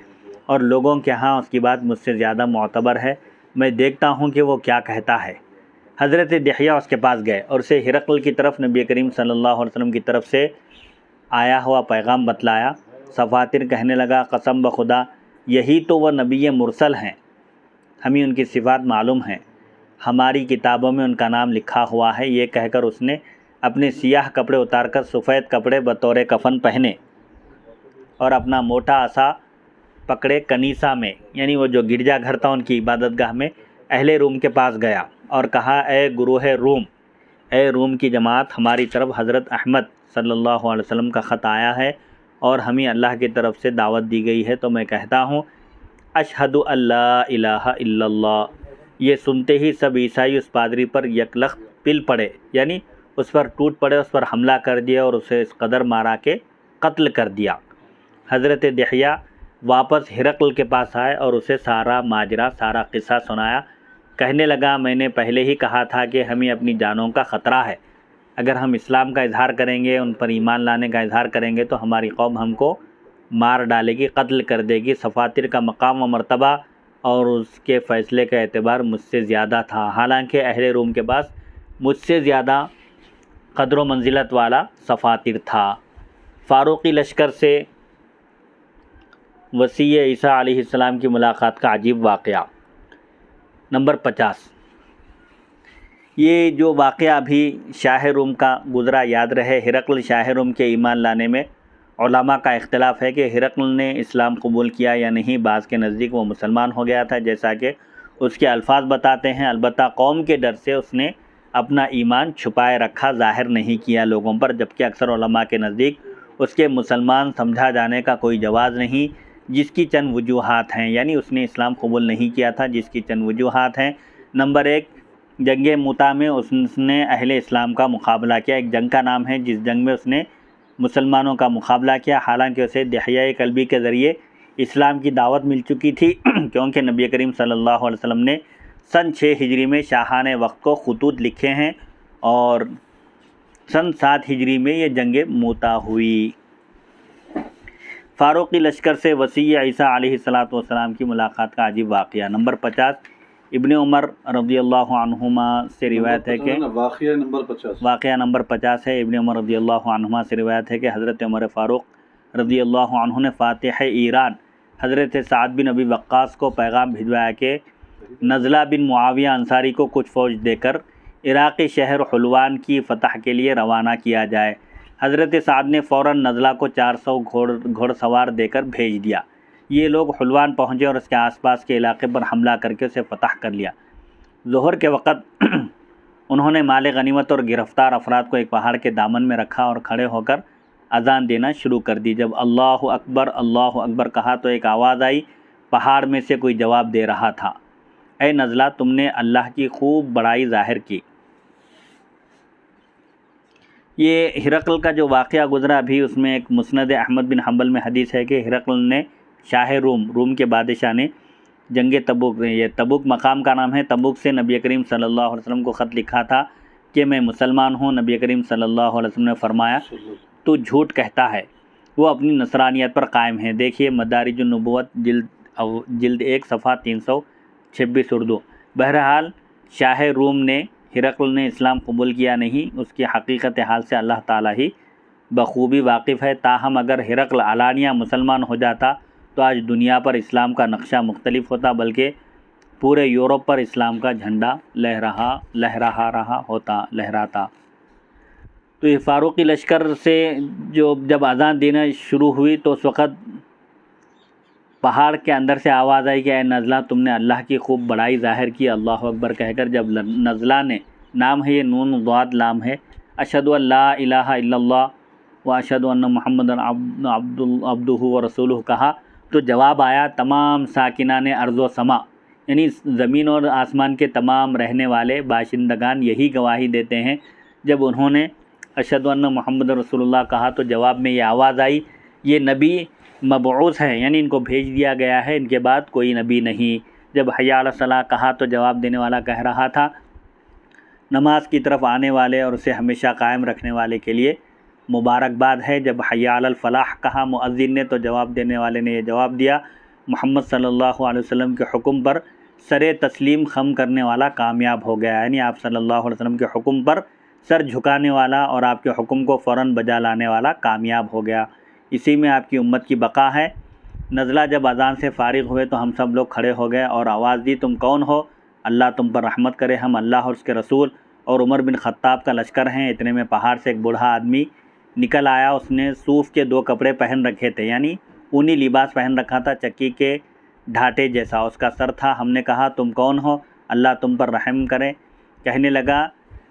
اور لوگوں کے ہاں اس کی بات مجھ سے زیادہ معتبر ہے، میں دیکھتا ہوں کہ وہ کیا کہتا ہے۔ حضرت دحیہ اس کے پاس گئے اور اسے ہرقل کی طرف نبی کریم صلی اللہ علیہ وسلم کی طرف سے آیا ہوا پیغام بتلایا۔ صفاتر کہنے لگا قسم بخدا یہی تو وہ نبی مرسل ہیں، ہمیں ان کی صفات معلوم ہیں، ہماری کتابوں میں ان کا نام لکھا ہوا ہے۔ یہ کہہ کر اس نے اپنے سیاہ کپڑے اتار کر سفید کپڑے بطور کفن پہنے اور اپنا موٹا عصا پکڑے کنیسہ میں، یعنی وہ جو گرجا گھر تھا ان کی عبادت گاہ میں، اہل روم کے پاس گیا اور کہا اے گروہ روم، اے روم کی جماعت، ہماری طرف حضرت احمد صلی اللہ علیہ وسلم کا خط آیا ہے اور ہمیں اللہ کی طرف سے دعوت دی گئی ہے، تو میں کہتا ہوں اشہد ان لا الہ الا اللہ۔ یہ سنتے ہی سب عیسائی اس پادری پر یکلخت پل پڑے، یعنی اس پر ٹوٹ پڑے، اس پر حملہ کر دیا اور اسے اس قدر مارا کہ قتل کر دیا۔ حضرت دحیہ واپس ہرقل کے پاس آئے اور اسے سارا ماجرا، سارا قصہ سنایا۔ کہنے لگا میں نے پہلے ہی کہا تھا کہ ہمیں اپنی جانوں کا خطرہ ہے، اگر ہم اسلام کا اظہار کریں گے، ان پر ایمان لانے کا اظہار کریں گے تو ہماری قوم ہم کو مار ڈالے گی، قتل کر دے گی۔ صفاتر کا مقام و مرتبہ اور اس کے فیصلے کا اعتبار مجھ سے زیادہ تھا، حالانکہ اہل روم کے پاس مجھ سے زیادہ قدر و منزلت والا صفاتر تھا۔ فاروقی لشکر سے وسیع عیسیٰ علیہ السلام کی ملاقات کا عجیب واقعہ۔ نمبر 50، یہ جو واقعہ ابھی شاہ روم کا گزرا یاد رہے۔ ہرقل شاہ روم کے ایمان لانے میں علماء کا اختلاف ہے کہ ہرقل نے اسلام قبول کیا یا نہیں، بعض کے نزدیک وہ مسلمان ہو گیا تھا جیسا کہ اس کے الفاظ بتاتے ہیں، البتہ قوم کے ڈر سے اس نے اپنا ایمان چھپائے رکھا، ظاہر نہیں کیا لوگوں پر، جبکہ اکثر علماء کے نزدیک اس کے مسلمان سمجھا جانے کا کوئی جواز نہیں، جس کی چند وجوہات ہیں، یعنی اس نے اسلام قبول نہیں کیا تھا جس کی چند وجوہات ہیں۔ نمبر 1، جنگ موتا میں اس نے اہل اسلام کا مقابلہ کیا۔ ایک جنگ کا نام ہے جس جنگ میں اس نے مسلمانوں کا مقابلہ کیا، حالانکہ اسے دحیہ کلبی کے ذریعے اسلام کی دعوت مل چکی تھی، کیونکہ نبی کریم صلی اللہ علیہ وسلم نے سن 6 ہجری میں شاہانہ وقت کو خطوط لکھے ہیں اور سن 7 ہجری میں یہ جنگ موتا ہوئی۔ فاروقی لشکر سے وسیع عیسیٰ علیہ السلام کی ملاقات کا عجیب واقعہ۔ نمبر 50، ابن عمر رضی اللہ عنہما سے روایت ہے کہ واقعہ نمبر 50 ہے، ابن عمر رضی اللہ عنہما سے روایت ہے کہ حضرت عمر فاروق رضی اللہ عنہ نے فاتح ایران حضرت سعد بن ابی وقاص کو پیغام بھجوایا کہ نزلہ بن معاویہ انصاری کو کچھ فوج دے کر عراقی شہر حلوان کی فتح کے لیے روانہ کیا جائے۔ حضرت سعد نے فوراً نزلہ کو 400 گھوڑ سوار دے کر بھیج دیا۔ یہ لوگ حلوان پہنچے اور اس کے آس پاس کے علاقے پر حملہ کر کے اسے فتح کر لیا۔ ظہر کے وقت انہوں نے مال غنیمت اور گرفتار افراد کو ایک پہاڑ کے دامن میں رکھا اور کھڑے ہو کر اذان دینا شروع کر دی۔ جب اللہ اکبر کہا تو ایک آواز آئی، پہاڑ میں سے کوئی جواب دے رہا تھا، اے نزلہ تم نے اللہ کی خوب بڑائی ظاہر کی۔ یہ ہرقل کا جو واقعہ گزرا بھی، اس میں ایک مسند احمد بن حنبل میں حدیث ہے کہ ہرقل نے شاہ روم کے بادشاہ نے جنگ تبوک، یہ تبوک مقام کا نام ہے، تبوک سے نبی کریم صلی اللہ علیہ وسلم کو خط لکھا تھا کہ میں مسلمان ہوں۔ نبی کریم صلی اللہ علیہ وسلم نے فرمایا تو جھوٹ کہتا ہے، وہ اپنی نصرانیت پر قائم ہے۔ دیکھیے مدارج النبوت جلد 1 صفحہ 326 اردو۔ بہرحال شاہ روم نے، ہرقل نے اسلام قبول کیا نہیں، اس کی حقیقت حال سے اللہ تعالیٰ ہی بخوبی واقف ہے۔ تاہم اگر ہرقل علانیہ مسلمان ہو جاتا تو آج دنیا پر اسلام کا نقشہ مختلف ہوتا، بلکہ پورے یورپ پر اسلام کا جھنڈا لہراتا۔ تو یہ فاروقی لشکر سے جب اذان دینا شروع ہوئی تو اس وقت پہاڑ کے اندر سے آواز آئی کہ اے نزلہ تم نے اللہ کی خوب بڑائی ظاہر کی، اللہ اکبر کہہ کر جب نزلہ نے، نام ہے یہ نون ضاد لام ہے، اشہد ان لا الہ الا اللہ و اشہد ان محمد عبدہ و رسولہ کہا تو جواب آیا۔ تمام ساکنان ارض و سما، یعنی زمین اور آسمان کے تمام رہنے والے باشندگان یہی گواہی دیتے ہیں، جب انہوں نے اشہد ان محمد رسول اللہ کہا تو جواب میں یہ آواز آئی، یہ نبی مبعوث ہے، یعنی ان کو بھیج دیا گیا ہے، ان کے بعد کوئی نبی نہیں۔ جب حی علی الصلاۃ کہا تو جواب دینے والا کہہ رہا تھا، نماز کی طرف آنے والے اور اسے ہمیشہ قائم رکھنے والے کے لیے مبارکباد ہے۔ جب حی علی الفلاح کہا مؤذن نے تو جواب دینے والے نے یہ جواب دیا، محمد صلی اللہ علیہ وسلم کے حکم پر سر تسلیم خم کرنے والا کامیاب ہو گیا، یعنی آپ صلی اللہ علیہ وسلم کے حکم پر سر جھکانے والا اور آپ کے حکم کو فوراً بجا لانے والا کامیاب ہو گیا۔ اسی میں آپ کی امت کی بقا ہے۔ نزلہ جب اذان سے فارغ ہوئے تو ہم سب لوگ کھڑے ہو گئے اور آواز دی، تم کون ہو؟ اللہ تم پر رحمت کرے، ہم اللہ اور اس کے رسول اور عمر بن خطاب کا لشکر ہیں۔ اتنے میں پہاڑ سے ایک بوڑھا آدمی نکل آیا، اس نے صوف کے 2 کپڑے پہن رکھے تھے، یعنی اونی لباس پہن رکھا تھا چکی کے ڈھاٹے جیسا اس کا سر تھا۔ ہم نے کہا تم کون ہو؟ اللہ تم پر رحم کرے۔ کہنے لگا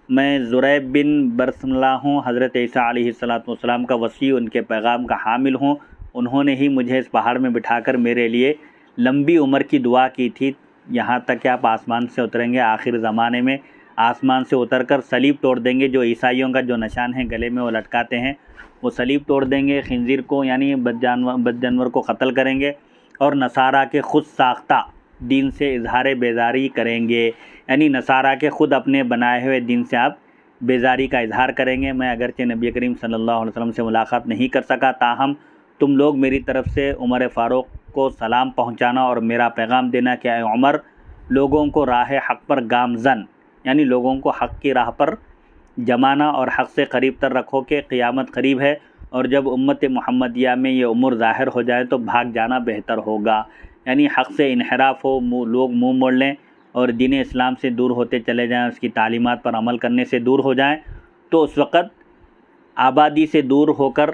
میں زریب بن برسملہ ہوں، حضرت عیسیٰ علیہ السلام کا وصی، ان کے پیغام کا حامل ہوں۔ انہوں نے ہی مجھے اس پہاڑ میں بٹھا کر میرے لیے لمبی عمر کی دعا کی تھی، یہاں تک کہ آپ آسمان سے اتریں گے، آخر زمانے میں آسمان سے اتر کر صلیب توڑ دیں گے، جو عیسائیوں کا جو نشان ہے گلے میں وہ لٹکاتے ہیں، وہ صلیب توڑ دیں گے، خنزیر کو یعنی بد جانور کو قتل کریں گے اور نصارہ کے خود ساختہ دین سے اظہار بیزاری کریں گے، یعنی نصارہ کے خود اپنے بنائے ہوئے دین سے آپ بیزاری کا اظہار کریں گے۔ میں اگرچہ نبی کریم صلی اللہ علیہ وسلم سے ملاقات نہیں کر سکا، تاہم تم لوگ میری طرف سے عمر فاروق کو سلام پہنچانا اور میرا پیغام دینا کہ اے عمر، لوگوں کو راہ حق پر گامزن، یعنی لوگوں کو حق کی راہ پر جمانا اور حق سے قریب تر رکھو کہ قیامت قریب ہے، اور جب امت محمدیہ میں یہ امور ظاہر ہو جائے تو بھاگ جانا بہتر ہوگا، یعنی حق سے انحراف ہو، لوگ منہ موڑ لیں اور دین اسلام سے دور ہوتے چلے جائیں، اس کی تعلیمات پر عمل کرنے سے دور ہو جائیں، تو اس وقت آبادی سے دور ہو کر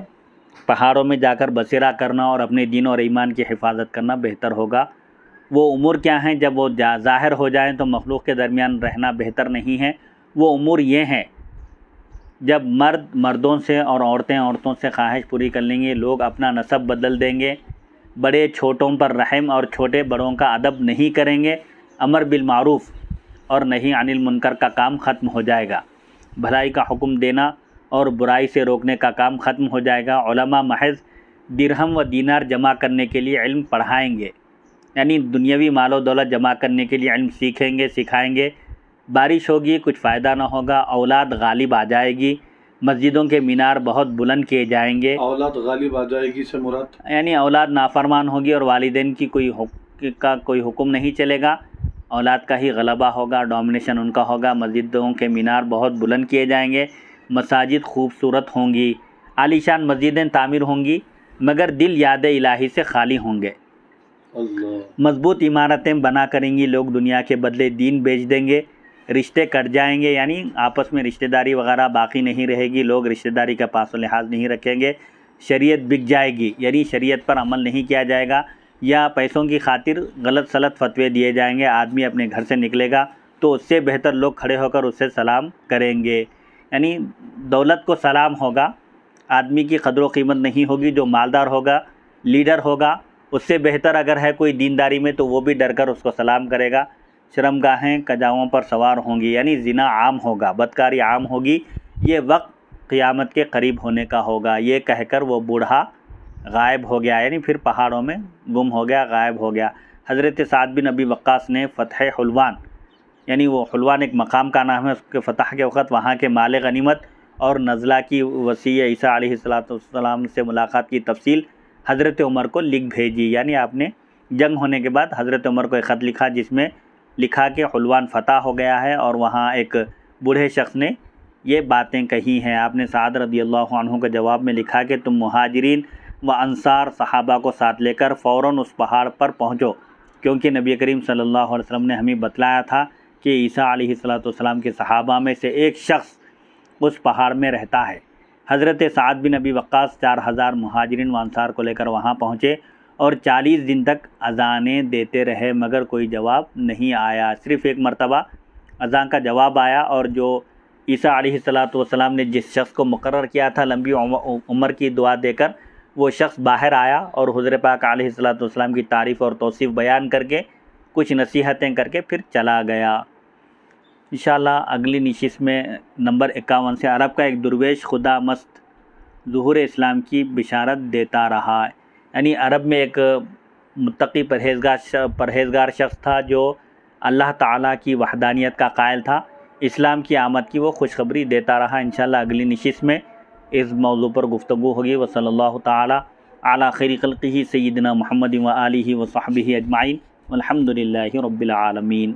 پہاڑوں میں جا کر بسیرا کرنا اور اپنے دین اور ایمان کی حفاظت کرنا بہتر ہوگا۔ وہ امور کیا ہیں؟ جب وہ ظاہر ہو جائیں تو مخلوق کے درمیان رہنا بہتر نہیں ہے۔ وہ امور یہ ہیں جب مرد مردوں سے اور عورتیں عورتوں سے خواہش پوری کر لیں گے، لوگ اپنا نسب بدل دیں گے، بڑے چھوٹوں پر رحم اور چھوٹے بڑوں کا ادب نہیں کریں گے، امر بالمعروف اور نہی عن المنکر کا کام ختم ہو جائے گا، بھلائی کا حکم دینا اور برائی سے روکنے کا کام ختم ہو جائے گا۔ علماء محض درہم و دینار جمع کرنے کے لیے علم پڑھائیں گے، یعنی دنیاوی مال و دولت جمع کرنے کے لیے علم سیکھیں گے، سکھائیں گے۔ بارش ہوگی کچھ فائدہ نہ ہوگا، اولاد غالب آ جائے گی، مسجدوں کے مینار بہت بلند کیے جائیں گے۔ اولاد غالب آ جائے گی سے مراد یعنی اولاد نافرمان ہوگی اور والدین کی کوئی حکم نہیں چلے گا، اولاد کا ہی غلبہ ہوگا، ڈومینیشن ان کا ہوگا۔ مسجدوں کے مینار بہت بلند کیے جائیں گے، مساجد خوبصورت ہوں گی، عالیشان مسجدیں تعمیر ہوں گی، مگر دل یاد الہی سے خالی ہوں گے۔ اللہ مضبوط عمارتیں بنا کریں گی، لوگ دنیا کے بدلے دین بیچ دیں گے، رشتے کٹ جائیں گے، یعنی آپس میں رشتہ داری وغیرہ باقی نہیں رہے گی، لوگ رشتہ داری کا پاس و لحاظ نہیں رکھیں گے، شریعت بک جائے گی، یعنی شریعت پر عمل نہیں کیا جائے گا، یا پیسوں کی خاطر غلط سلط فتوے دیے جائیں گے۔ آدمی اپنے گھر سے نکلے گا تو اس سے بہتر لوگ کھڑے ہو کر اس سے سلام کریں گے، یعنی دولت کو سلام ہوگا، آدمی کی قدر و قیمت نہیں ہوگی۔ جو مالدار ہوگا، لیڈر ہوگا، اس سے بہتر اگر ہے کوئی دینداری میں تو وہ بھی ڈر کر اس کو سلام کرے گا۔ شرمگاہیں کجاؤں پر سوار ہوں گی، یعنی زنا عام ہوگا، بدکاری عام ہوگی، یہ وقت قیامت کے قریب ہونے کا ہوگا۔ یہ کہہ کر وہ بوڑھا غائب ہو گیا، یعنی پھر پہاڑوں میں گم ہو گیا، غائب ہو گیا۔ حضرت سعد بن ابی وقاص نے فتح حلوان، یعنی وہ حلوان ایک مقام کا نام ہے، اس کے فتح کے وقت وہاں کے مال غنیمت اور نزلہ کی وصیہ عیسیٰ علیہ السلام سے ملاقات کی تفصیل حضرت عمر کو لکھ بھیجی، یعنی آپ نے جنگ ہونے کے بعد حضرت عمر کو ایک خط لکھا جس میں لکھا کہ حلوان فتح ہو گیا ہے، اور وہاں ایک بوڑھے شخص نے یہ باتیں کہی ہیں۔ آپ نے سعد رضی اللہ عنہ کے جواب میں لکھا کہ تم مہاجرین و انصار صحابہ کو ساتھ لے کر فوراً اس پہاڑ پر پہنچو، کیونکہ نبی کریم صلی اللہ علیہ وسلم نے ہمیں بتلایا تھا کہ عیسیٰ علیہ السلام کے صحابہ میں سے ایک شخص اس پہاڑ میں رہتا ہے۔ حضرت سعد بن ابی وقاص 4000 مہاجرین و انصار کو لے کر وہاں پہنچے اور 40 دن تک اذانیں دیتے رہے، مگر کوئی جواب نہیں آیا۔ صرف ایک مرتبہ اذان کا جواب آیا، اور جو عیسیٰ علیہ السلام نے جس شخص کو مقرر کیا تھا لمبی عمر کی دعا دے کر، وہ شخص باہر آیا اور حضور پاک علیہ السلام کی تعریف اور توصیف بیان کر کے کچھ نصیحتیں کر کے پھر چلا گیا۔ انشاءاللہ اگلی نشست میں نمبر 51 سے عرب کا ایک درویش خدا مست ظہور اسلام کی بشارت دیتا رہا، یعنی عرب میں ایک متقی پرہیزگار شخص تھا جو اللہ تعالیٰ کی وحدانیت کا قائل تھا، اسلام کی آمد کی وہ خوشخبری دیتا رہا۔ انشاءاللہ اگلی نشست میں اس موضوع پر گفتگو ہوگی۔ وصلی اللہ تعالی علی خیر خلقہ سیدنا محمد و آلہ و صحبہ اجمعین والحمد للہ رب العالمین۔